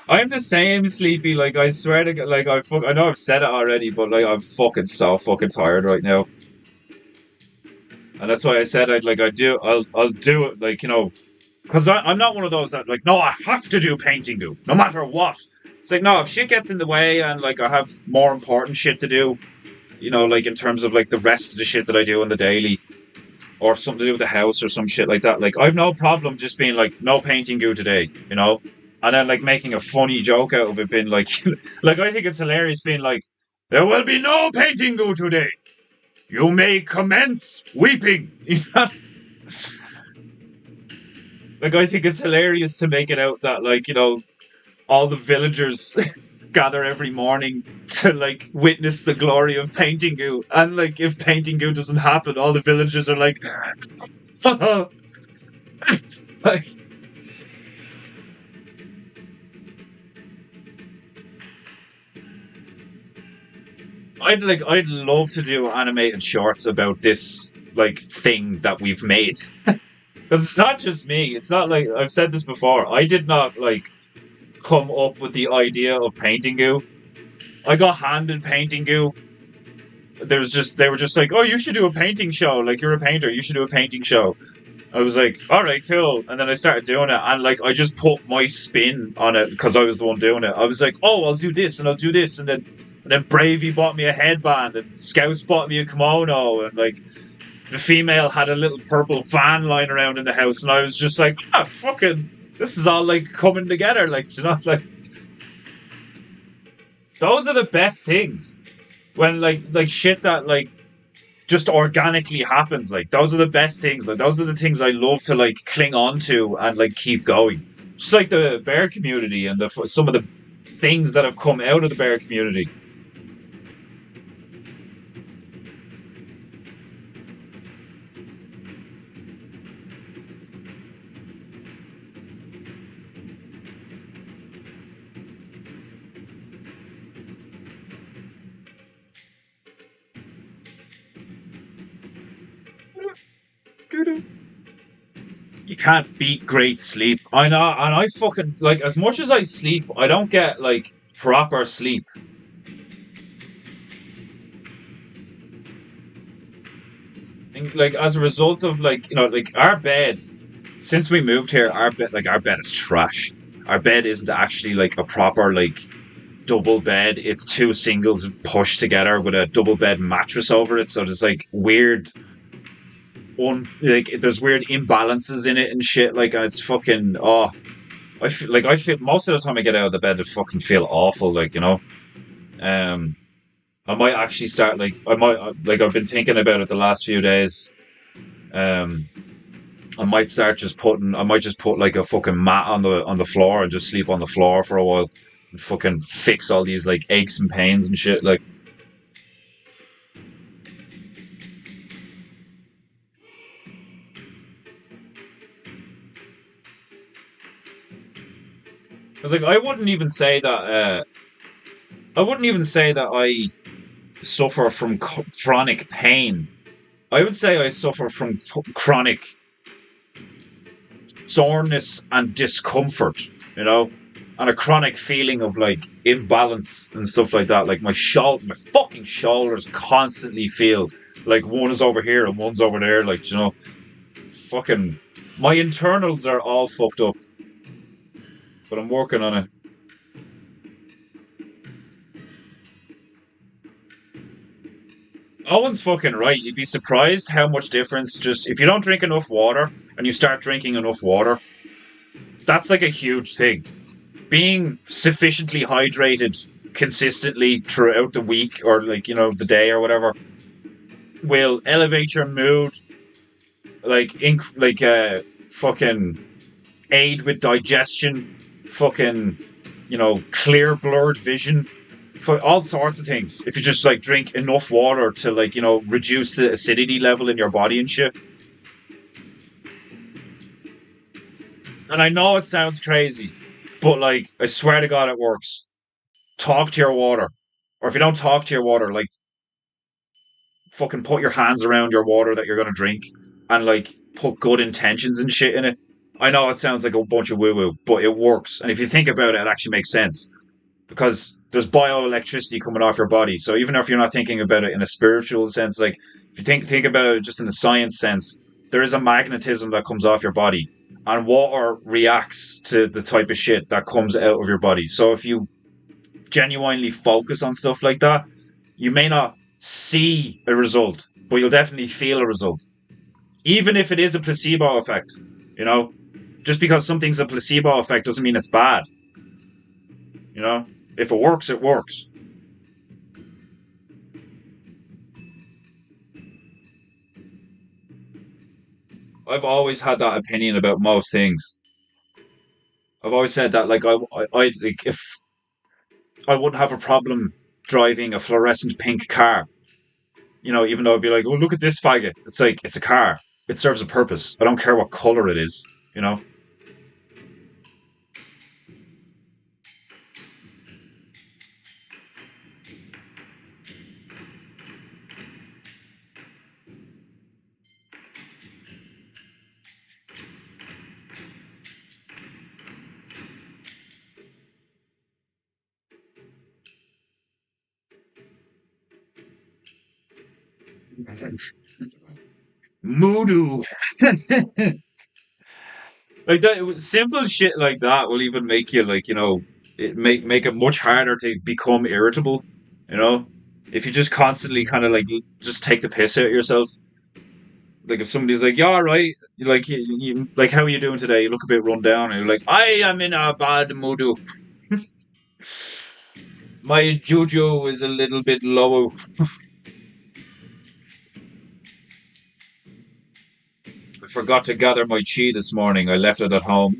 I'm the same, Sleepy. Like I swear to God, like I know I've said it already, but like I'm fucking so fucking tired right now. And that's why I said I'll do it, like, you know, because I'm not one of those that like, no, I have to do painting, no matter what. It's like, no, if shit gets in the way and like I have more important shit to do, you know, like in terms of like the rest of the shit that I do on the daily, or something to do with the house or some shit like that, like I've no problem just being like, no painting today, you know, and then like making a funny joke out of it, being like, like I think it's hilarious being like, there will be no painting today. You may commence weeping. Like, I think it's hilarious to make it out that, like, you know, all the villagers gather every morning to, like, witness the glory of Paintingu. And, like, if Paintingu doesn't happen, all the villagers are like, like, I'd love to do animated shorts about this like thing that we've made. Because it's not just me. It's not like I've said this before. I did not like come up with the idea of painting goo. I got handed painting goo. They were just like, oh, you should do a painting show. Like you're a painter, you should do a painting show. I was like, all right, cool. And then I started doing it, and like I just put my spin on it because I was the one doing it. I was like, oh, I'll do this and I'll do this, and then Bravey bought me a headband, and Scouts bought me a kimono, and like the female had a little purple fan lying around in the house, and I was just like, ah, fucking, this is all like coming together, like you know, like those are the best things when like shit that like just organically happens. Like those are the best things. Like those are the things I love to like cling on to and like keep going. Just like the bear community and some of the things that have come out of the bear community. You can't beat great sleep. I know, and I fucking like as much as I sleep, I don't get like proper sleep. And, like as a result of like like our bed. Since we moved here, our bed is trash. Our bed isn't actually like a proper like double bed. It's two singles pushed together with a double bed mattress over it. So there's like weird like there's weird imbalances in it and shit. Like and it's fucking I feel most of the time I get out of the bed, I fucking feel awful. Like um, I might actually start like like I've been thinking about it the last few days. Um, I might just put like a fucking mat on the floor and just sleep on the floor for a while and fucking fix all these like aches and pains and shit. Like, cause like I wouldn't even say that I suffer from chronic pain. I would say I suffer from chronic soreness and discomfort, you know, and a chronic feeling of like imbalance and stuff like that. Like my fucking shoulders constantly feel like one is over here and one's over there. Like, you know, fucking, my internals are all fucked up, but I'm working on it. Owen's fucking right. You'd be surprised how much difference just if you don't drink enough water and you start drinking enough water, that's like a huge thing. Being sufficiently hydrated consistently throughout the week or like the day or whatever will elevate your mood, like fucking aid with digestion, fucking clear blurred vision, for all sorts of things. If you just like drink enough water to like reduce the acidity level in your body and shit. And I know it sounds crazy, but like I swear to God, it works. Talk to your water, or if you don't talk to your water, like fucking put your hands around your water that you're gonna drink, and like put good intentions and shit in it. I know it sounds like a bunch of woo woo, but it works. And if you think about it, it actually makes sense because there's bioelectricity coming off your body. So even if you're not thinking about it in a spiritual sense, like if you think about it just in a science sense, there is a magnetism that comes off your body, and water reacts to the type of shit that comes out of your body. So if you genuinely focus on stuff like that, you may not see a result, but you'll definitely feel a result. Even if it is a placebo effect, you know, just because something's a placebo effect doesn't mean it's bad. You know, if it works, it works. I've always had that opinion about most things. I've always said that, like, like, if I wouldn't have a problem driving a fluorescent pink car, even though I'd be like, oh, look at this faggot. It's like, it's a car. It serves a purpose. I don't care what color it is, you know? Moodoo. Like that simple shit like that will even make you like, it make it much harder to become irritable, you know? If you just constantly kind of like just take the piss out of yourself. Like if somebody's like, "Yeah, all right," like like, "How are you doing today? You look a bit run down," and you're like, "I am in a bad mood. My juju is a little bit low." I forgot to gather my chi this morning. I left it at home.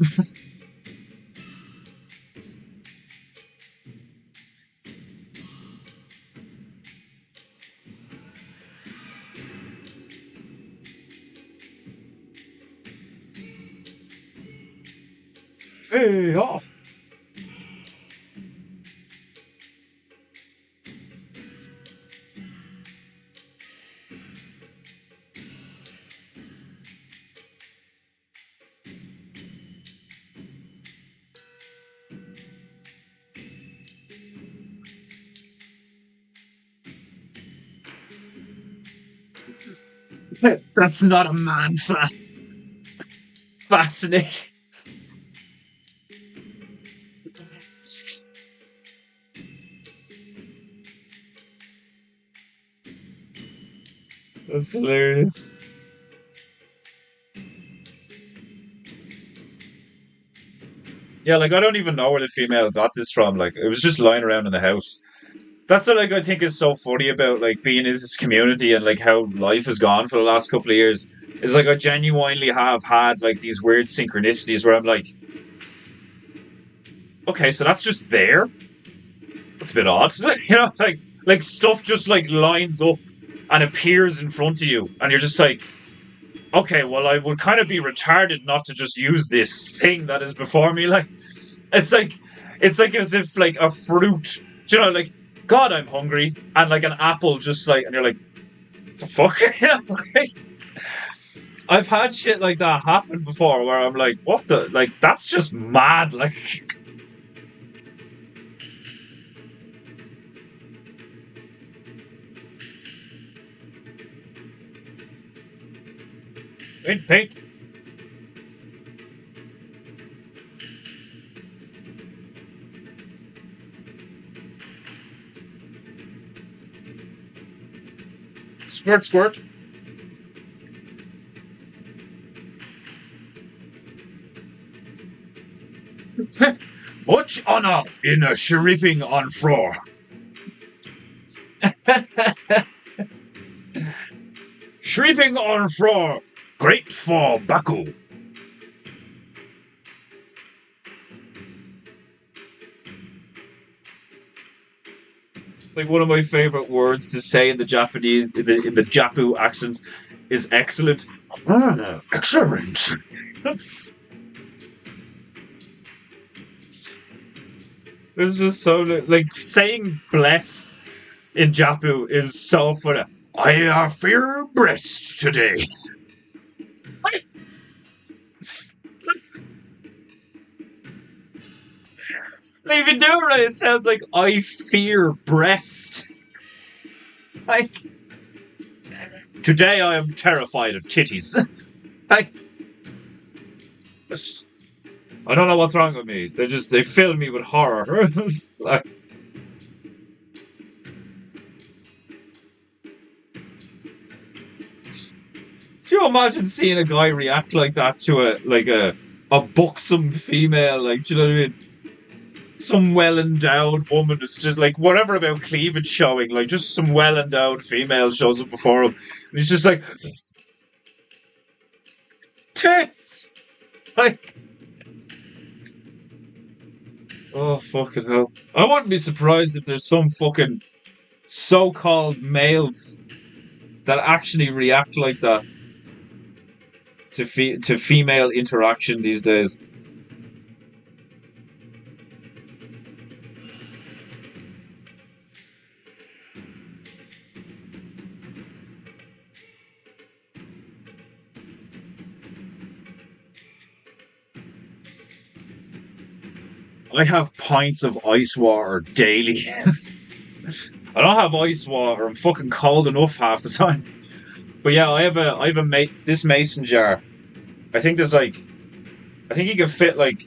Hey, oh. That's not a man fascinating. That's hilarious. Yeah, like I don't even know where the female got this from. Like it was just lying around in the house. That's what like I think is so funny about like being in this community and like how life has gone for the last couple of years. Is like I genuinely have had like these weird synchronicities where I'm like, okay, so that's just there. That's a bit odd, like stuff just like lines up and appears in front of you, and you're just like, okay, well, I would kind of be retarded not to just use this thing that is before me. Like, it's like, it's like as if like a fruit, like, God, I'm hungry, and like an apple, just like, and you're like, the fuck, like, I've had shit like that happen before, where I'm like, what the, like, that's just mad, like. Paint. Squirt, squirt. Much honor in a sheriffing on floor. Shrieving on floor. Great for Baku. Like one of my favorite words to say in the Japanese, in the Japu accent, is excellent. Ah, excellent. This is just so like saying blessed in Japu is so funny. I fear breast today. Like, if you do it right, it sounds like I fear breast. Like today I am terrified of titties. Like I don't know what's wrong with me. They fill me with horror. Like, do you imagine seeing a guy react like that to a buxom female? Like, do you know what I mean? Some well endowed woman is just like whatever about cleavage showing, like just some well endowed female shows up before him, and he's just like tits, like oh fucking hell! I wouldn't be surprised if there's some fucking so-called males that actually react like that to female interaction these days. I have pints of ice water daily. I don't have ice water. I'm fucking cold enough half the time. But yeah, this mason jar. I think there's like, I think you can fit like,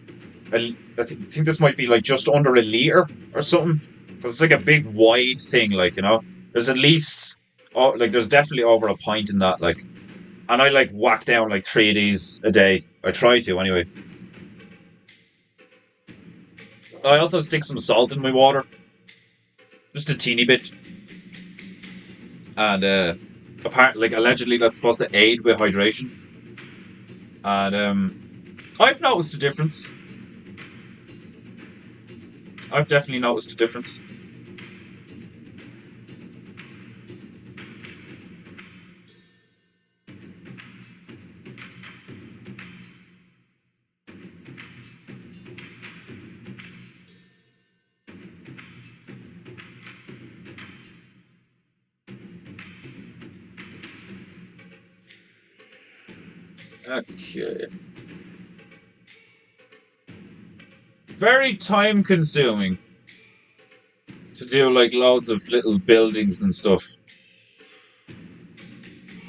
I think this might be like just under a liter or something. Because it's like a big wide thing, like, There's at least, oh, like, there's definitely over a pint in that, like. And I like whack down like 3 of these a day. I try to anyway. I also stick some salt in my water, just a teeny bit. And apparently, like, allegedly, that's supposed to aid with hydration. And I've noticed a difference. I've definitely noticed a difference. Okay. Very time consuming to do like loads of little buildings and stuff.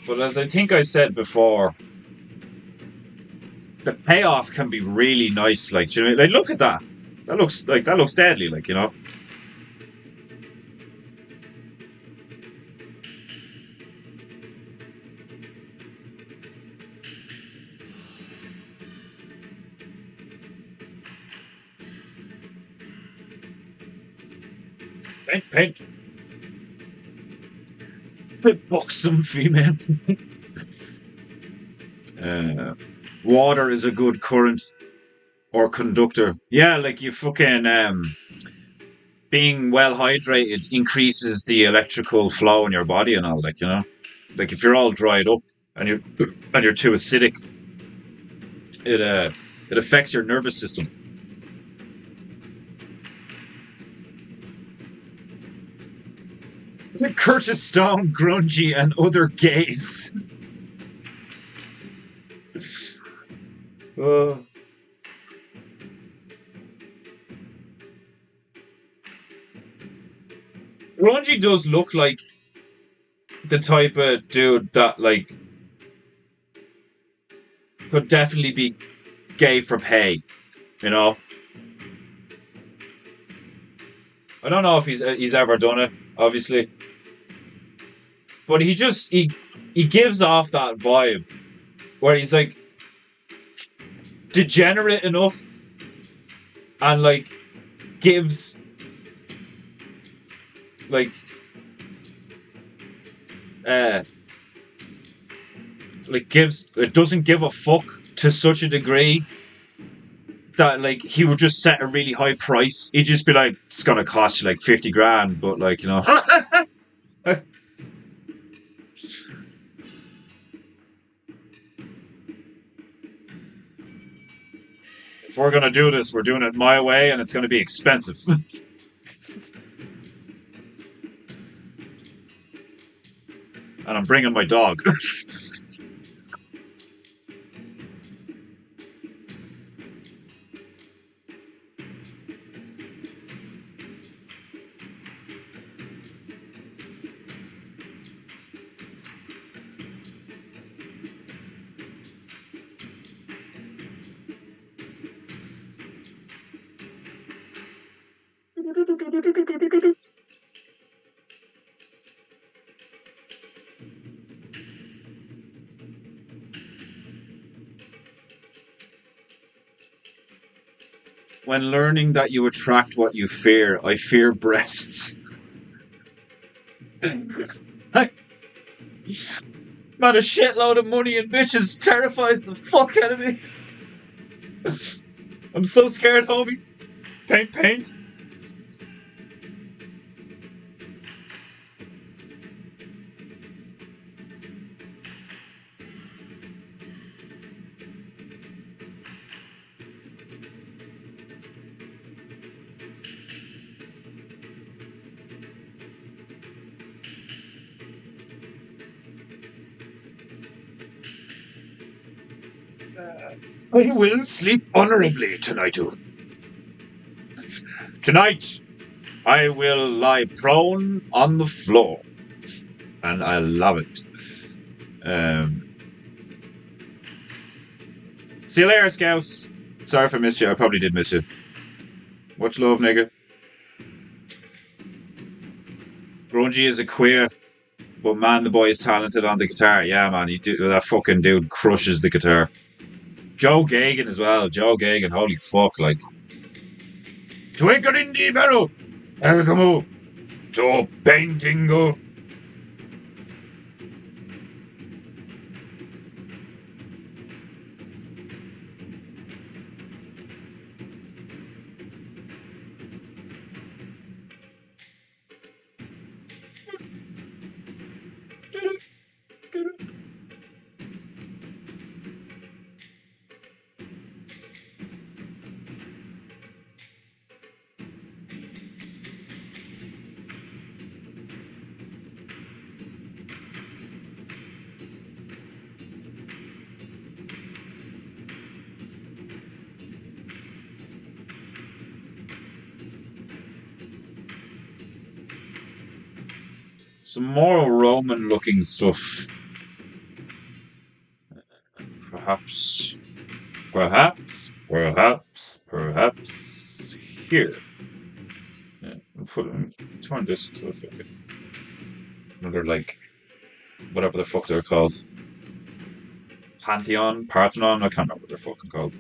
But as I think I said before, the payoff can be really nice. Like, do you know, like, look at that. That looks deadly. Like, paint. Bit buxom female. Water is a good current or conductor. Yeah, like you fucking being well hydrated increases the electrical flow in your body and all, like, like if you're all dried up and you're too acidic, it affects your nervous system. Curtis Stone, grungy, and other gays. Grungy does look like the type of dude that, like, could definitely be gay for pay, you know? I don't know if he's ever done it, obviously. But he gives off that vibe where he's like degenerate enough and like gives like it doesn't give a fuck to such a degree that, like, he would just set a really high price. He'd just be like, it's gonna cost you like 50 grand, but, like, if we're gonna do this, we're doing it my way, and it's gonna be expensive. And I'm bringing my dog. When learning that you attract what you fear, I fear breasts. Man, a shitload of money and bitches terrifies the fuck out of me. I'm so scared, homie. Paint. I will sleep honorably tonight. Tonight, I will lie prone on the floor. And I love it. Um, See you later, Scouts. Sorry if I missed you. I probably did miss you. Much love, nigga. Grungy is a queer, but man, the boy is talented on the guitar. Yeah, man, that fucking dude crushes the guitar. Joe Gagan as well. Joe Gagan, holy fuck, like. Twinkle in the barrel. Welcome to PEINTEINGU. Some more Roman looking stuff. Perhaps here. Yeah, turn this to a fucking another, like, whatever the fuck they're called. Parthenon, I can't remember what they're fucking called.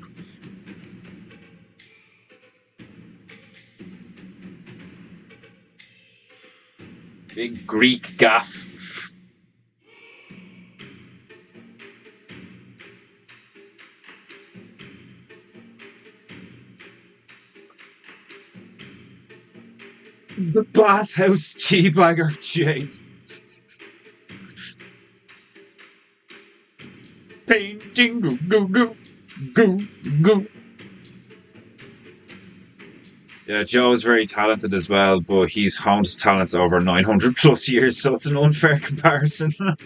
Big Greek gaff. The bathhouse teabagger chase. Painting goo goo goo goo goo. Yeah, Joe is very talented as well, but he's honed his talents over 900 plus years, so it's an unfair comparison. Yeah,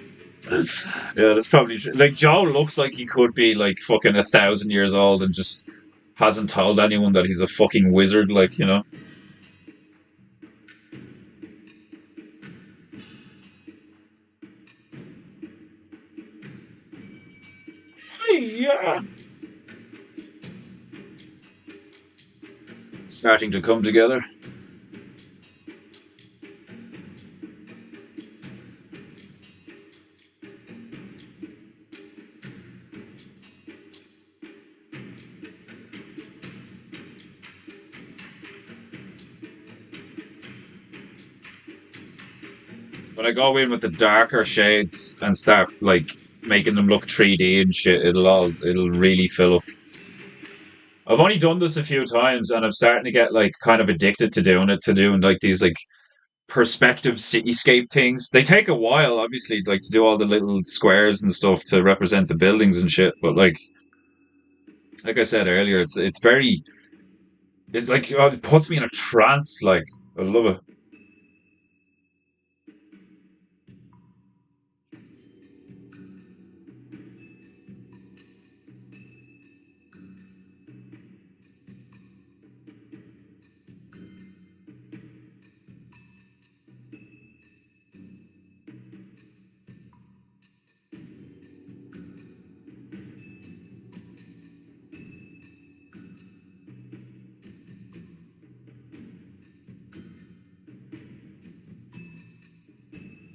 that's probably true. Like, Joe looks like he could be like fucking 1,000 years old and just hasn't told anyone that he's a fucking wizard, like, you know. Yeah. Starting to come together. When I go in with the darker shades and start like making them look 3D and shit, it'll really fill up. I've only done this a few times and I'm starting to get like kind of addicted to doing it, to doing like these like perspective cityscape things. They take a while, obviously, like to do all the little squares and stuff to represent the buildings and shit. But like I said earlier, it's very, it's like, oh, it puts me in a trance. Like, I love it.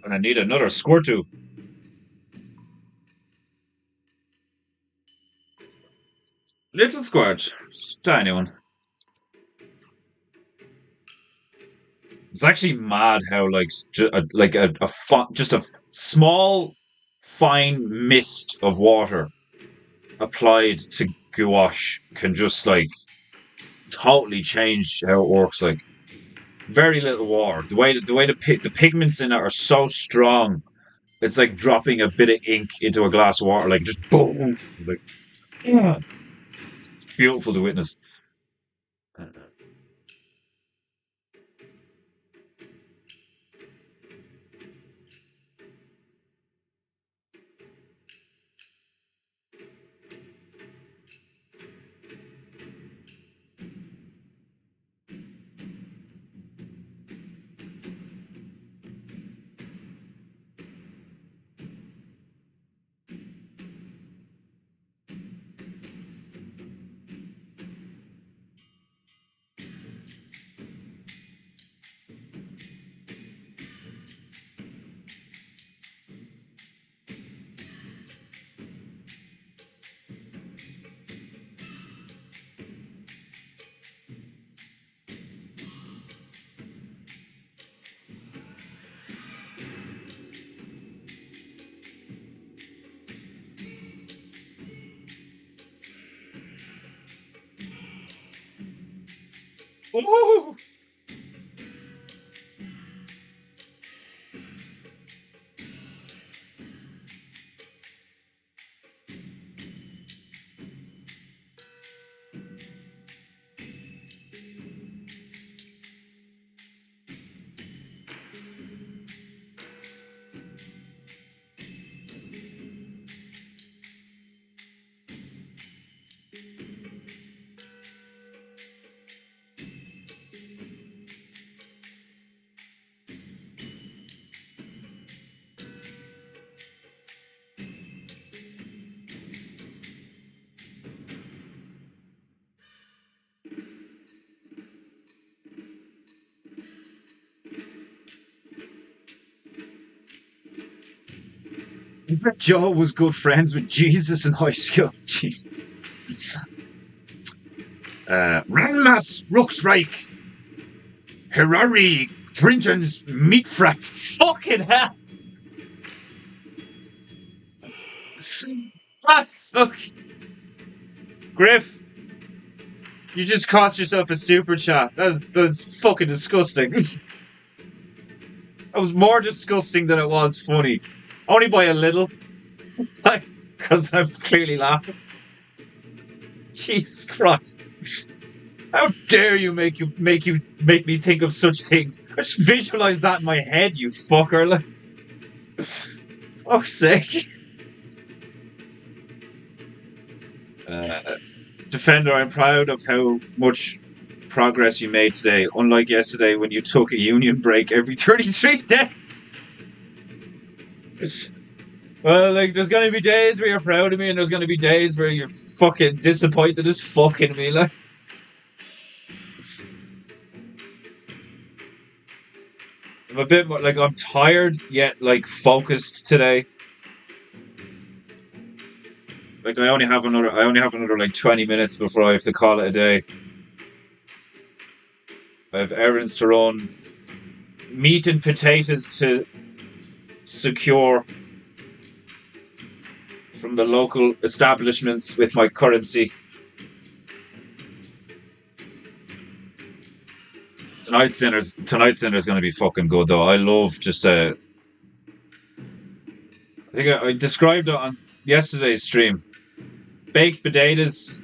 And I need another squirtu. Little squirt, tiny one. It's actually mad how like just a small fine mist of water applied to gouache can just like totally change how it works. Like, very little water. The pigments in it are so strong. It's like dropping a bit of ink into a glass of water, like just boom. Like, yeah, it's beautiful to witness. Ooh. I bet Joe was good friends with Jesus in high school. Jesus. Ranmas Ruxreich Herari Trinton's meat frap. Fucking hell. That's fucking. Griff, you just cost yourself a super chat. That's fucking disgusting. That was more disgusting than it was funny. Only by a little. Like, because I'm clearly laughing. Jesus Christ. How dare you make me think of such things? I just visualize that in my head, you fucker. Like, fuck's sake. Defender, I'm proud of how much progress you made today, unlike yesterday when you took a union break every 33 seconds. Well, like, there's gonna be days where you're proud of me, and there's gonna be days where you're fucking disappointed as fucking me, like. I'm a bit more, like, I'm tired, yet, like, focused today. Like, I only have another, like, 20 minutes before I have to call it a day. I have errands to run, meat and potatoes to secure from the local establishments with my currency. Tonight's dinner's going to be fucking good, though. I love just I think I described it on yesterday's stream. Baked potatoes,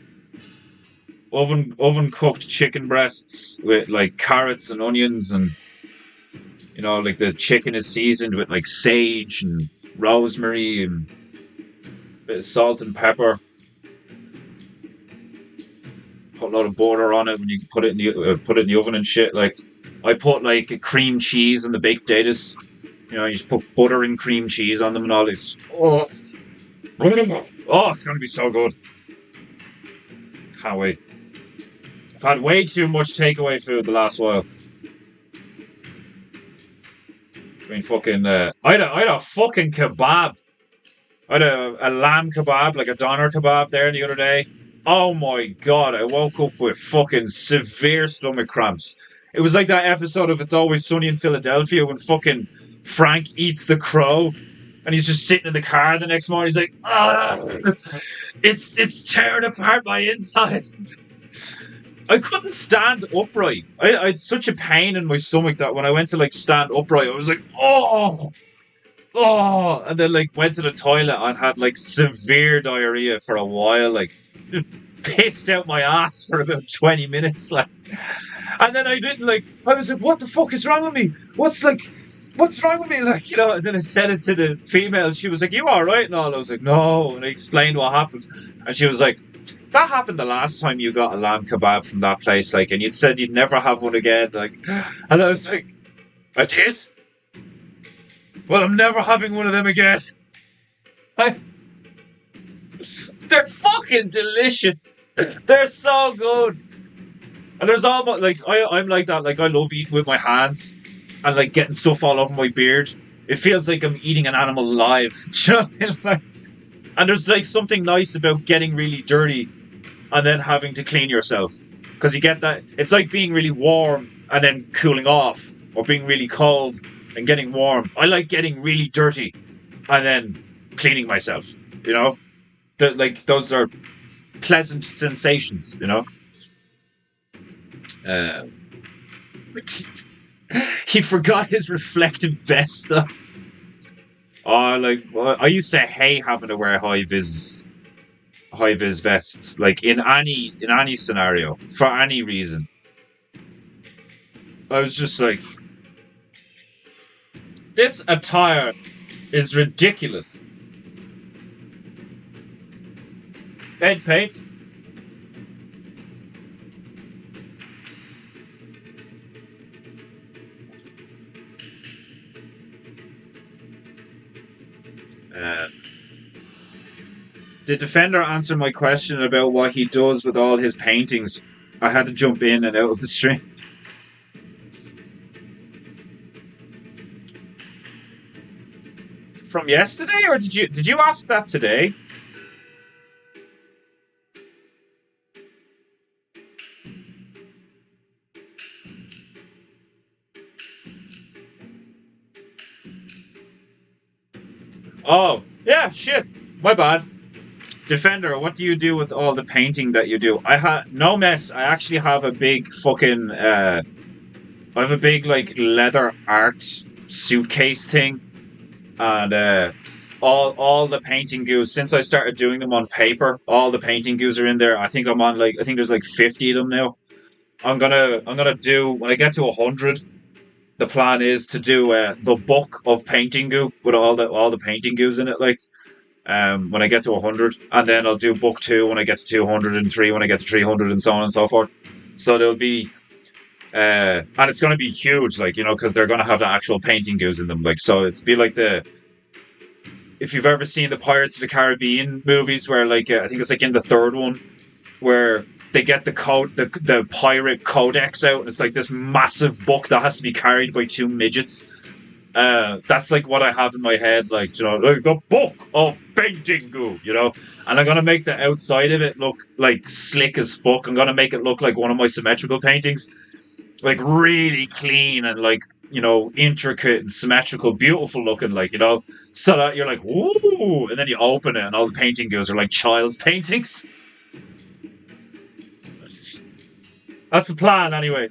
oven cooked chicken breasts with like carrots and onions, and you know, like the chicken is seasoned with like sage and rosemary and a bit of salt and pepper. Put a lot of butter on it when you put it in the oven and shit. Like, I put like a cream cheese on the baked potatoes. You know, you just put butter and cream cheese on them and all this. Oh, it's gonna be so good. Can't wait. I've had way too much takeaway food the last while. I mean, fucking. I had a fucking kebab. I had a lamb kebab, like a doner kebab, there the other day. Oh my god, I woke up with fucking severe stomach cramps. It was like that episode of It's Always Sunny in Philadelphia when fucking Frank eats the crow and he's just sitting in the car the next morning. He's like, it's tearing apart my insides. I couldn't stand upright. I had such a pain in my stomach that when I went to like stand upright, I was like, oh, and then like went to the toilet and had like severe diarrhea for a while, like just pissed out my ass for about 20 minutes, like. And then I was like, what the fuck is wrong with me? What's wrong with me? Like, you know, and then I said it to the female. She was like, you all right and all? I was like, no. And I explained what happened. And she was like, that happened the last time you got a lamb kebab from that place, like, and you'd said you'd never have one again, like. And I was like, I did? Well, I'm never having one of them again. Like, they're fucking delicious. They're so good. And there's almost, like, I'm like that, like, I love eating with my hands and, like, getting stuff all over my beard. It feels like I'm eating an animal alive. Do you know what I mean? Like, and there's, like, something nice about getting really dirty and then having to clean yourself. Because you get that, it's like being really warm and then cooling off, or being really cold and getting warm. I like getting really dirty and then cleaning myself, you know? Like, those are pleasant sensations, you know? He forgot his reflective vest, though. Oh, like, I used to hate having to wear high vis vests, like in any scenario, for any reason. I was just like, this attire is ridiculous. Paint. Uh, did Defender answer my question about what he does with all his paintings? I had to jump in and out of the stream. From yesterday, or did you ask that today? Oh, yeah, shit. My bad. Defender, what do you do with all the painting that you do? I have no mess. I actually have a big fucking I have a big like leather art suitcase thing, and all the painting goos since I started doing them on paper. All the painting goos are in there. I think there's like 50 of them now. I'm gonna do when I get to 100. The plan is to do the book of painting goo with all the painting goos in it, like when I get to 100, and then I'll do book 2 when I get to 200, and 3 when I get to 300, and so on and so forth. So there'll be and it's going to be huge, like, because they're going to have the actual painting goos in them, like, so it's be like if you've ever seen the Pirates of the Caribbean movies, where like I think it's like in the third one where they get the pirate codex out, and it's like this massive book that has to be carried by 2 midgets. That's like what I have in my head, like, like the book of PEINTEINGU, and I'm gonna make the outside of it look like slick as fuck. I'm gonna make it look like one of my symmetrical paintings, like really clean and like, intricate and symmetrical, beautiful looking, like, so that you're like, ooh, and then you open it and all the painting goes are like child's paintings. That's the plan, anyway.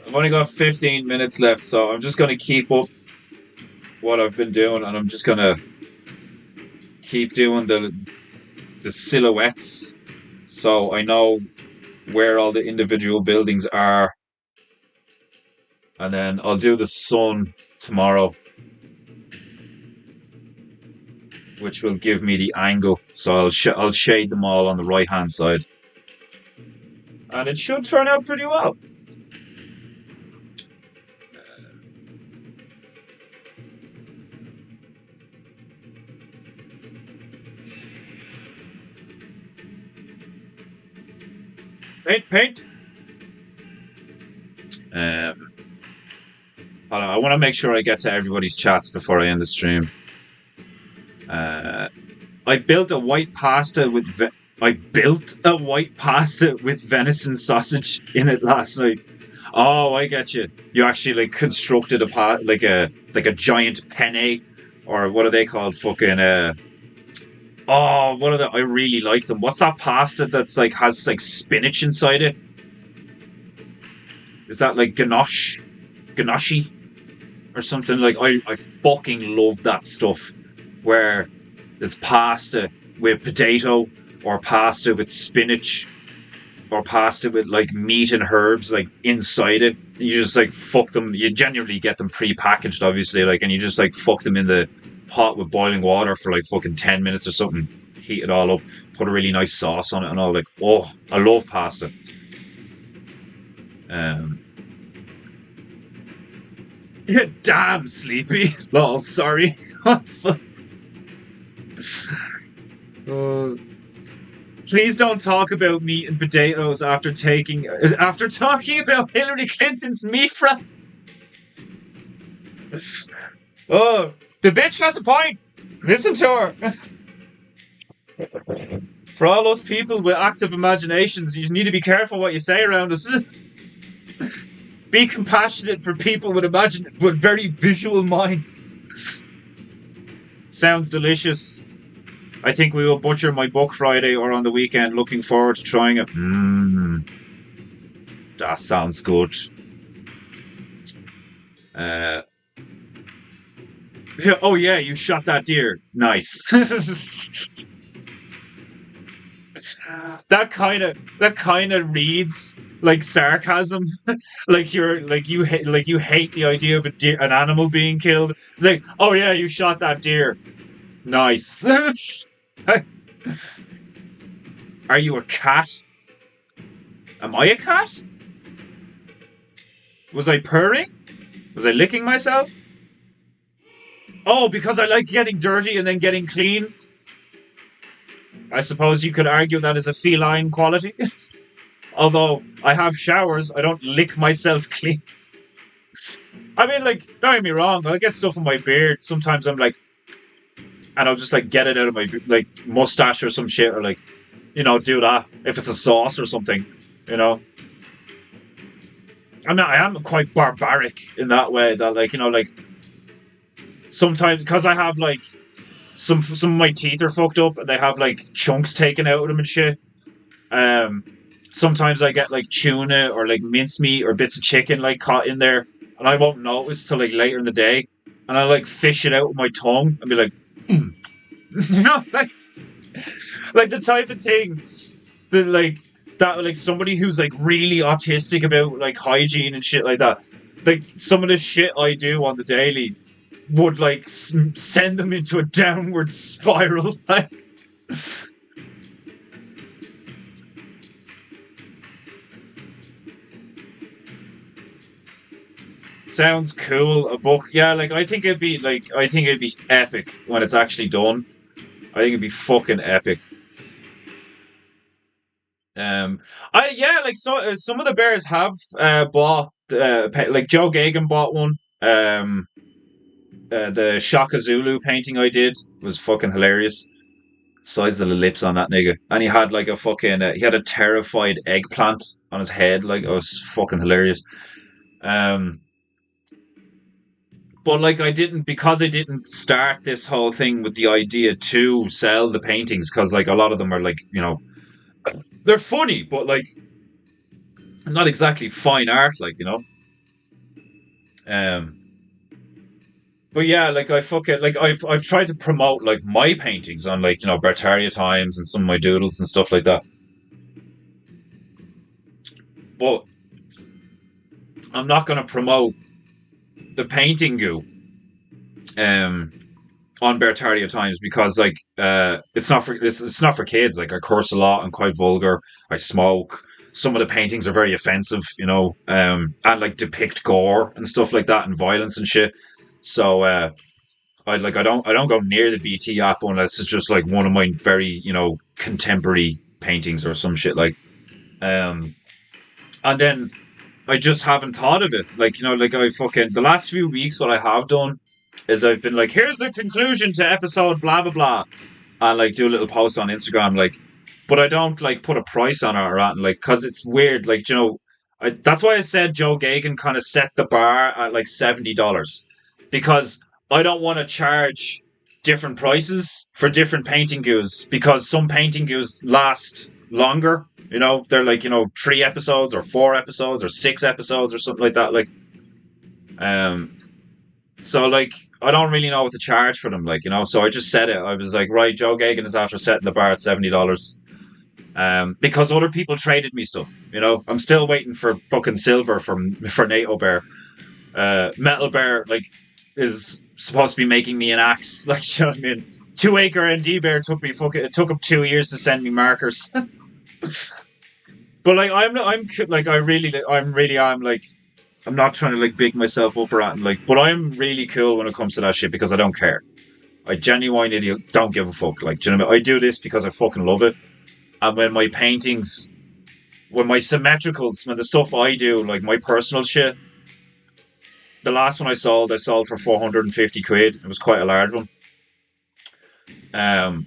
I've only got 15 minutes left, so I'm just going to keep up what I've been doing, and I'm just going to keep doing the silhouettes, so I know where all the individual buildings are, and then I'll do the sun tomorrow, which will give me the angle, so I'll shade them all on the right hand side, and it should turn out pretty well. Paint. Hold on, I want to make sure I get to everybody's chats before I end the stream. I built a white pasta with venison sausage in it last night. Oh, I get you. You actually like constructed like a giant penne, or what are they called? Fucking oh, what are the? I really like them. What's that pasta that's like has like spinach inside it? Is that like ganache or something? Like I fucking love that stuff. Where it's pasta with potato, or pasta with spinach, or pasta with like meat and herbs like inside it. You just like fuck them. You genuinely get them pre-packaged, obviously, like, and you just like fuck them in the pot with boiling water for like fucking 10 minutes or something, heat it all up, put a really nice sauce on it and all, like, oh, I love pasta. Yeah, damn, Sleepy. Lol, sorry. What the fuck? Please don't talk about meat and potatoes after talking about Hillary Clinton's Mifra. Oh, the bitch has a point. Listen to her. For all those people with active imaginations, you need to be careful what you say around us. Be compassionate for people with very visual minds. Sounds delicious. I think we will butcher my book Friday or on the weekend. Looking forward to trying it. That sounds good. Oh yeah, you shot that deer. Nice. That kind of reads like sarcasm. You hate the idea of an animal being killed. It's like, oh yeah, you shot that deer. Nice. Are you a cat? Am I a cat? Was I purring? Was I licking myself? Oh, because I like getting dirty and then getting clean. I suppose you could argue that is a feline quality. Although I have showers, I don't lick myself clean. I mean, like, don't get me wrong, I'll get stuff on my beard. Sometimes I'm like, and I'll just like get it out of my like mustache or some shit, or like, do that if it's a sauce or something, you know. I am quite barbaric in that way. That like sometimes because I have like some of my teeth are fucked up and they have like chunks taken out of them and shit. Sometimes I get like tuna or like mincemeat or bits of chicken like caught in there, and I won't notice till like later in the day, and I like fish it out with my tongue and be like, like the type of thing that somebody who's like really autistic about like hygiene and shit like that. Like some of the shit I do on the daily would like send them into a downward spiral. Like, sounds cool. A book, yeah. Like I think it'd be epic when it's actually done. I think it'd be fucking epic. Um, some of the bears have bought like Joe Gagan bought one. The Shaka Zulu painting I did was fucking hilarious. Size of the lips on that nigga, and he had like he had a terrified eggplant on his head. Like it was fucking hilarious. Um, but like I didn't start this whole thing with the idea to sell the paintings because like a lot of them are like they're funny, but like not exactly fine art, like Um, but yeah, like I fucking like I've tried to promote like my paintings on like Bertaria Times and some of my doodles and stuff like that. But I'm not going to promote the PEINTEINGU um on Bertaria Times because like it's not for kids. Like I curse a lot, I'm quite vulgar, I smoke. Some of the paintings are very offensive, and like depict gore and stuff like that and violence and shit. So I don't go near the BT app unless it's just like one of my very contemporary paintings or some shit like. Um, and then I just haven't thought of it. Like like I fucking the last few weeks, what I have done is I've been like, here's the conclusion to episode blah blah blah, and like do a little post on Instagram, like, but I don't like put a price on it or anything, like, because it's weird, like that's why I said Joe Gagan kind of set the bar at like $70 because I don't want to charge different prices for different painting goos because some painting goos last longer. They're like 3 episodes or 4 episodes or 6 episodes or something like that. Like, um, so like I don't really know what to charge for them. Like so I just said it. I was like, right, Joe Gagan is after setting the bar at $70. Because other people traded me stuff. I'm still waiting for fucking silver for NATO Bear. Metal Bear like is supposed to be making me an axe. Like, you know what I mean? 2 Acre ND Bear it took him 2 years to send me markers. But like I'm not trying to like big myself up or anything, like, but I'm really cool when it comes to that shit because I don't care. I genuinely don't give a fuck. Like, do you know what I mean? I do this because I fucking love it. And when my paintings, when my symmetricals, when the stuff I do, like my personal shit, the last one I sold for 450 quid. It was quite a large one. Um,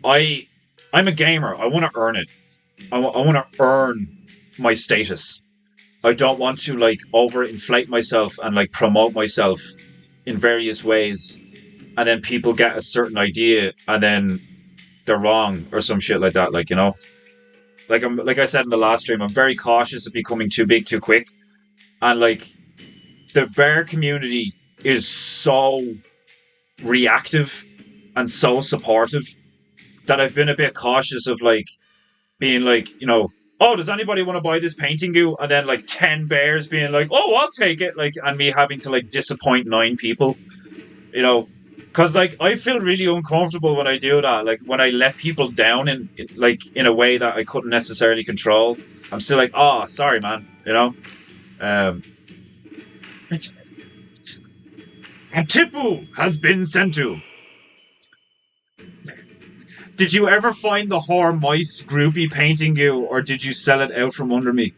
I I'm a gamer. I want to earn it. I want to earn my status. I don't want to like overinflate myself and like promote myself in various ways, and then people get a certain idea and then they're wrong or some shit like that. Like, you know, like I said in the last stream, I'm very cautious of becoming too big too quick, and like the bear community is so reactive and so supportive that I've been a bit cautious of like being like, you know, oh, does anybody want to buy this painting goo? And then like 10 bears being like, oh, I'll take it. Like, and me having to like disappoint 9 people, you know, because like I feel really uncomfortable when I do that. Like when I let people down in a way that I couldn't necessarily control. I'm still like, oh, sorry, man, you know. A Tipu has been sent to. Did you ever find the whore mice groupie painting you, or did you sell it out from under me?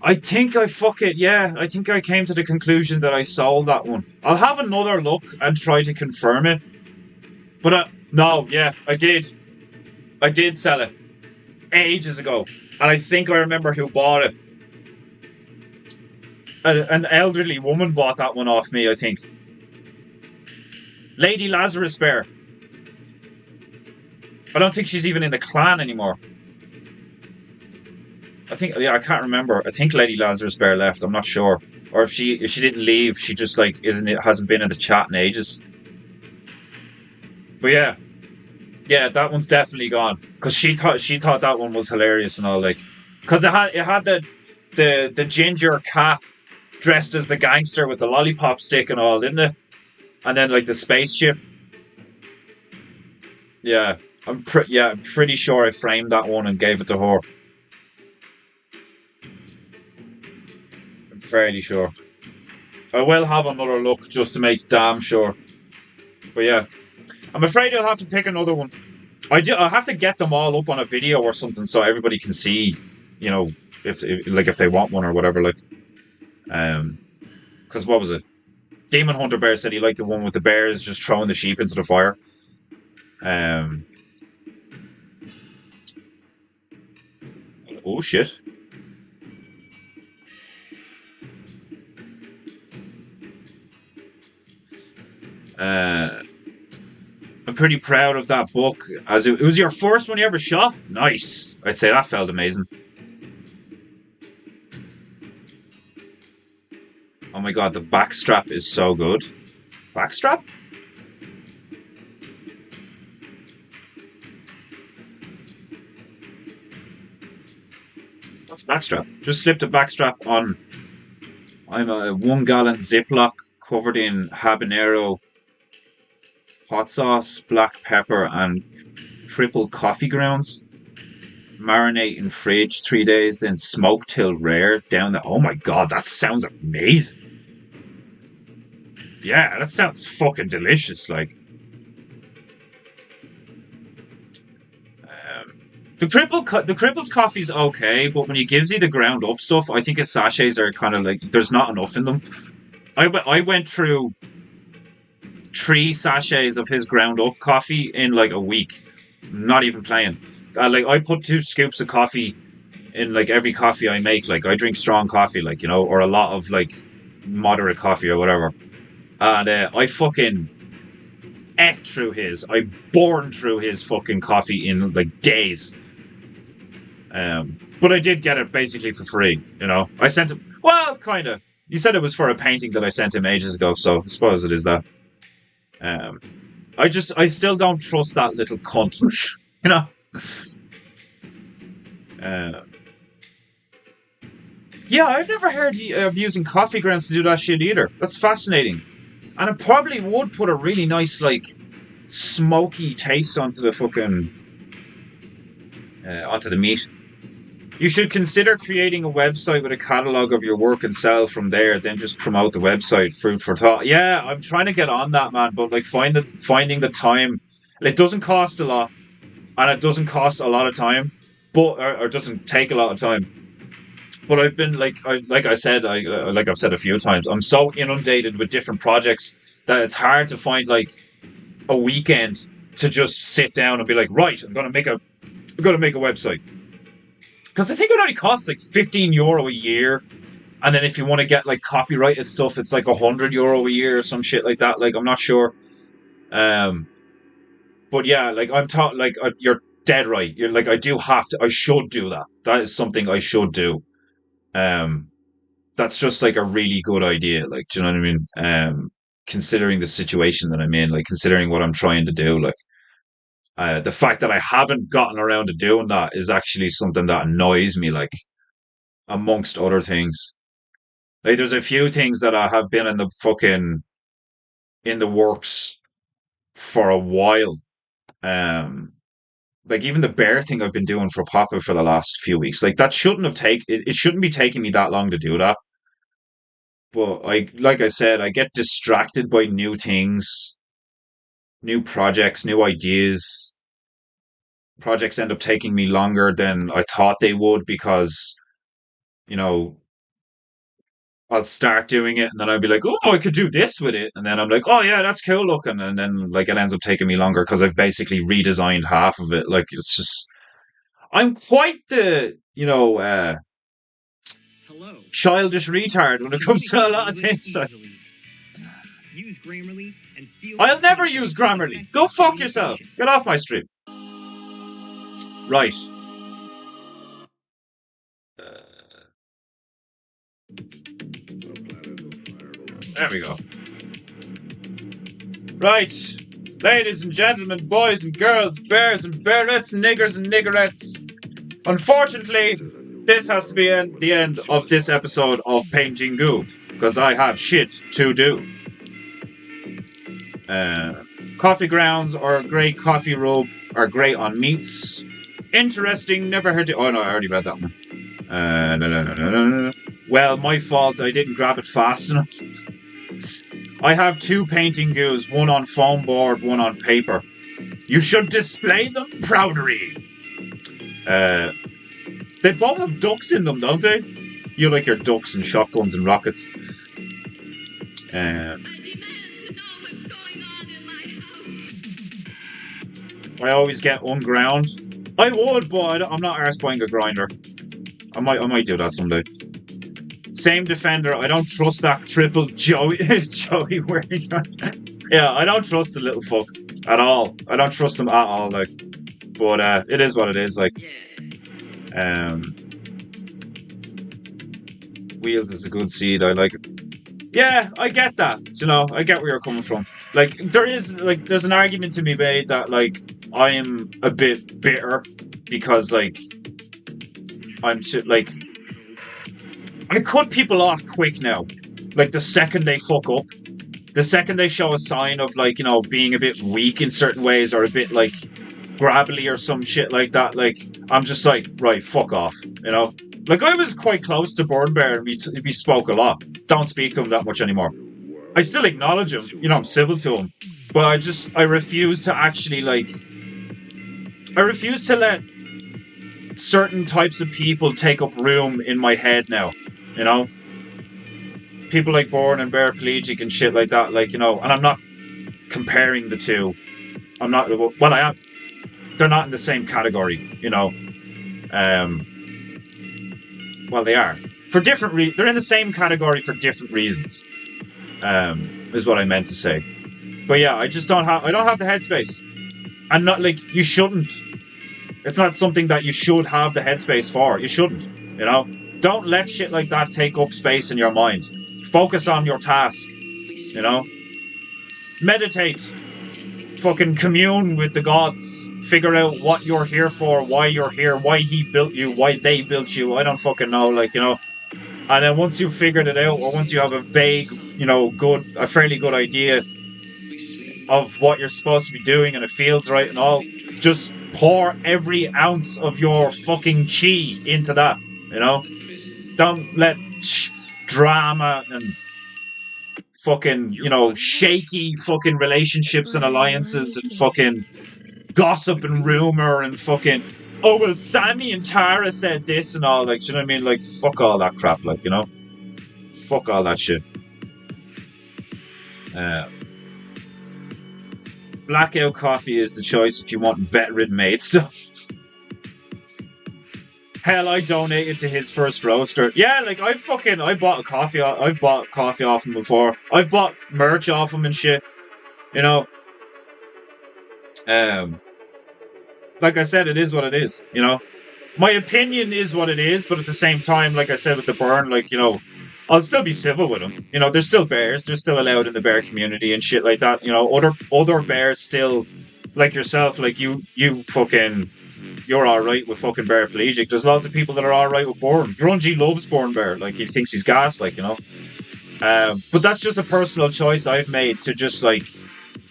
I think I yeah. I think I came to the conclusion that I sold that one. I'll have another look and try to confirm it. But no, yeah, I did. I did sell it ages ago, and I think I remember who bought it. An elderly woman bought that one off me, I think. Lady Lazarus Bear. I don't think she's even in the clan anymore. I can't remember. I think Lady Lazarus Bear left. I'm not sure, or if she didn't leave, she just like hasn't been in the chat in ages. But yeah, that one's definitely gone because she thought that one was hilarious and all, like, because it had the ginger cat dressed as the gangster with the lollipop stick and all, didn't it? And then like the spaceship. Yeah. I'm pretty sure I framed that one and gave it to her. I'm fairly sure. I will have another look just to make damn sure. But yeah, I'm afraid I'll have to pick another one. I'll have to get them all up on a video or something so everybody can see, you know, if they want one or whatever. Like, because what was it? Demon Hunter Bear said he liked the one with the bears just throwing the sheep into the fire. Oh shit. I'm pretty proud of that book, as it was your first one you ever shot. Nice. I'd say that felt amazing. Oh my god, the backstrap is so good. Backstrap? What's backstrap? Just slipped a backstrap on. I'm a 1 gallon Ziploc covered in habanero, hot sauce, black pepper, and triple coffee grounds. Marinate in fridge 3 days, then smoke till rare. Down the. Oh my god, that sounds amazing. Yeah, that sounds fucking delicious. Like, the Cripples coffee's okay, but when he gives you the ground up stuff, I think his sachets are kind of like there's not enough in them. I went through 3 sachets of his ground up coffee in like a week. Not even playing. Like, I put 2 scoops of coffee in like every coffee I make. Like, I drink strong coffee, like, you know, or a lot of like moderate coffee or whatever. And I fucking ate through his. I burned through his fucking coffee in like days. But I did get it basically for free, you know. I sent him, well, kind of. He said it was for a painting that I sent him ages ago, so I suppose it is that. I still don't trust that little cunt, you know. Yeah, I've never heard of using coffee grounds to do that shit either. That's fascinating. And it probably would put a really nice, like, smoky taste onto the fucking... onto the meat. You should consider creating a website with a catalogue of your work and sell from there, then just promote the website. Food for thought. Yeah, I'm trying to get on that, man, but, like, finding the time... It doesn't cost a lot, and it doesn't cost a lot of time, but or doesn't take a lot of time. But I've been like I've said a few times, I'm so inundated with different projects that it's hard to find like a weekend to just sit down and be like, right, I'm gonna make a website. Because I think it only costs like €15 a year And then if you want to get like copyrighted stuff, it's like €100 a year or some shit like that. Like I'm not sure. Um, but yeah, like I'm taught, like you're dead right. You're like, I do have to. I should do that. That is something I should do. Um, that's just like a really good idea. Like, do you know what I mean? Considering the situation that I'm in, like considering what I'm trying to do, like the fact that I haven't gotten around to doing that is actually something that annoys me. Like amongst other things, like there's a few things that I have been in the works for a while. Um, like even the bear thing I've been doing for Papa for the last few weeks. Like that shouldn't have it shouldn't be taking me that long to do that. But like I said, I get distracted by new things, new projects, new ideas. Projects end up taking me longer than I thought they would because, you know, I'll start doing it and then I'll be like, oh, I could do this with it. And then I'm like, oh, yeah, that's cool looking. And then, like, it ends up taking me longer because I've basically redesigned half of it. Like, it's just, I'm quite the, childish retard when it comes to a lot of things. Use Grammarly and feel I'll never use Grammarly. Go fuck yourself. Get off my stream. Right. There we go. Right. Ladies and gentlemen, boys and girls, bears and bearettes, niggers and niggerettes. Unfortunately, this has to be the end of this episode of PEINTEINGU because I have shit to do. Coffee grounds or grey coffee rub are great on meats. Interesting, never heard it. Oh no, I already read that one. No. Well, my fault, I didn't grab it fast enough. I have 2 PEINTEINGUs, one on foam board, one on paper. You should display them proudly. They both have ducks in them, don't they? You like your ducks and shotguns and rockets. I always get unground. I would, but I'm not arsed buying a grinder. I might do that someday. Same defender. I don't trust that triple Joey wearing. Yeah, I don't trust the little fuck at all. I don't trust him at all. Like, but it is what it is. Like, wheels is a good seed. I like it. Yeah, I get that. I get where you're coming from. Like, there's an argument to be made that like I am a bit bitter because like I cut people off quick now. Like the second they fuck up, the second they show a sign of like, being a bit weak in certain ways or a bit like gravelly or some shit like that, like I'm just like, right, fuck off, Like I was quite close to Burn Bear and we spoke a lot. Don't speak to him that much anymore. I still acknowledge him, I'm civil to him. But I refuse to actually I refuse to let certain types of people take up room in my head now, People like Born and Bear Pelagic and shit like that, and I'm not comparing the two. I'm not, well, I am. They're not in the same category, Well, they are. For different they're in the same category for different reasons, is what I meant to say. But yeah, I don't have the headspace. And not like, you shouldn't. It's not something that you should have the headspace for. You shouldn't, Don't let shit like that take up space in your mind. Focus on your task, Meditate. Fucking commune with the gods. Figure out what you're here for, why you're here, why he built you, why they built you. I don't fucking know, And then once you've figured it out, or once you have a vague, a fairly good idea of what you're supposed to be doing and it feels right and all, just pour every ounce of your fucking chi into that, Don't let drama and fucking, shaky fucking relationships and alliances and fucking gossip and rumor and fucking, oh, well, Sammy and Tara said this and all, like, you know what I mean? Like, fuck all that crap, like, Fuck all that shit. Blackout coffee is the choice if you want veteran made stuff. Hell, I donated to his first roaster. Yeah, like I bought coffee. I've bought coffee off him before. I've bought merch off him and shit. You know, like I said, it is what it is. You know, my opinion is what it is, but at the same time, like I said with the burn, like, you know, I'll still be civil with him. You know, there's still bears. They're still allowed in the bear community and shit like that. You know, other bears still, like yourself, like you fucking, you're all right with fucking paraplegic. There's lots of people that are all right with Burn. Grungy loves Burn Bear. Like, he thinks he's gas, like, you know. But that's just a personal choice I've made to just, like,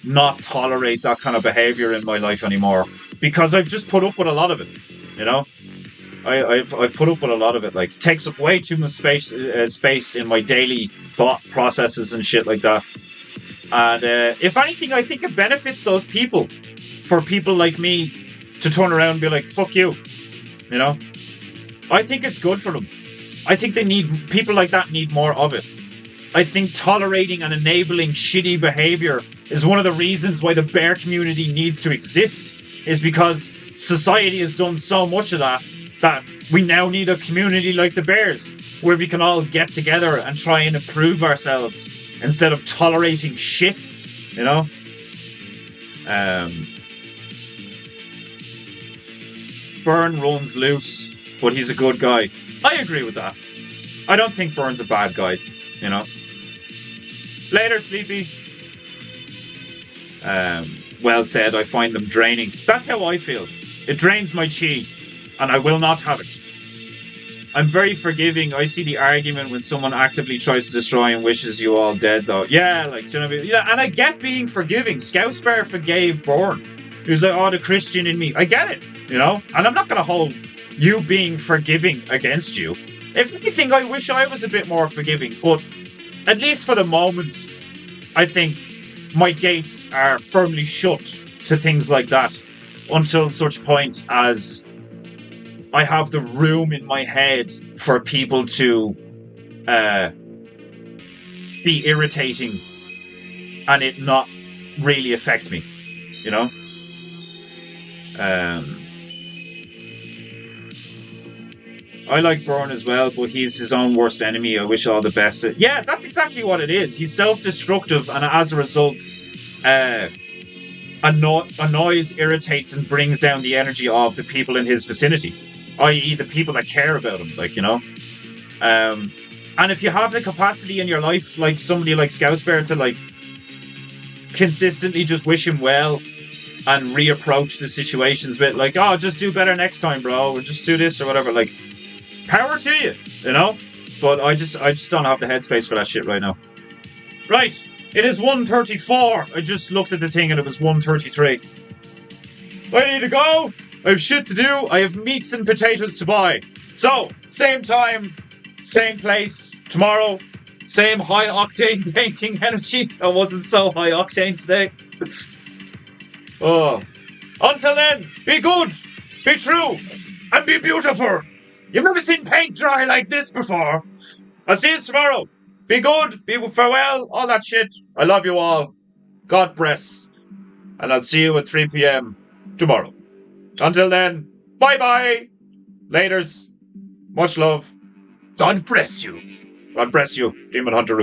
not tolerate that kind of behavior in my life anymore. Because I've just put up with a lot of it, you know. I've put up with a lot of it. Like, it takes up way too much space in my daily thought processes and shit like that. And if anything, I think it benefits those people. For people like me to turn around and be like, fuck you. You know? I think it's good for them. I think people like that need more of it. I think tolerating and enabling shitty behavior is one of the reasons why the bear community needs to exist. Is because society has done so much of that we now need a community like the bears, where we can all get together and try and improve ourselves instead of tolerating shit, you know? Burn runs loose, but he's a good guy. I agree with that. I don't think Burn's a bad guy, you know? Later, Sleepy. Well said, I find them draining. That's how I feel. It drains my chi, and I will not have it. I'm very forgiving. I see the argument when someone actively tries to destroy and wishes you all dead, though. Yeah, like, do you know what I mean? Yeah, and I get being forgiving. Scouse Bear forgave Bourne. He was like, oh, the Christian in me. I get it, you know? And I'm not going to hold you being forgiving against you. If anything, I wish I was a bit more forgiving. But at least for the moment, I think my gates are firmly shut to things like that until such point as I have the room in my head for people to be irritating and it not really affect me, you know? I like Burn as well, but he's his own worst enemy. I wish all the best. Yeah, that's exactly what it is. He's self-destructive, and as a result, annoys, irritates, and brings down the energy of the people in his vicinity, i.e. the people that care about him, like, you know? And if you have the capacity in your life, like somebody like Scouse Bear, to, like, consistently just wish him well and reapproach the situations with, like, oh, just do better next time, bro, or just do this or whatever, like, power to you, you know? But I just don't have the headspace for that shit right now. Right, it is 1:34. I just looked at the thing and it was 1:33. I need to go. I have shit to do. I have meats and potatoes to buy. So, same time, same place, tomorrow, same high octane painting energy. I wasn't so high octane today. Oh. Until then, be good, be true, and be beautiful. You've never seen paint dry like this before. I'll see you tomorrow. Be good, be farewell, all that shit. I love you all. God bless. And I'll see you at 3 p.m. tomorrow. Until then, bye-bye. Laters. Much love. God bless you. God bless you, Demon Hunter.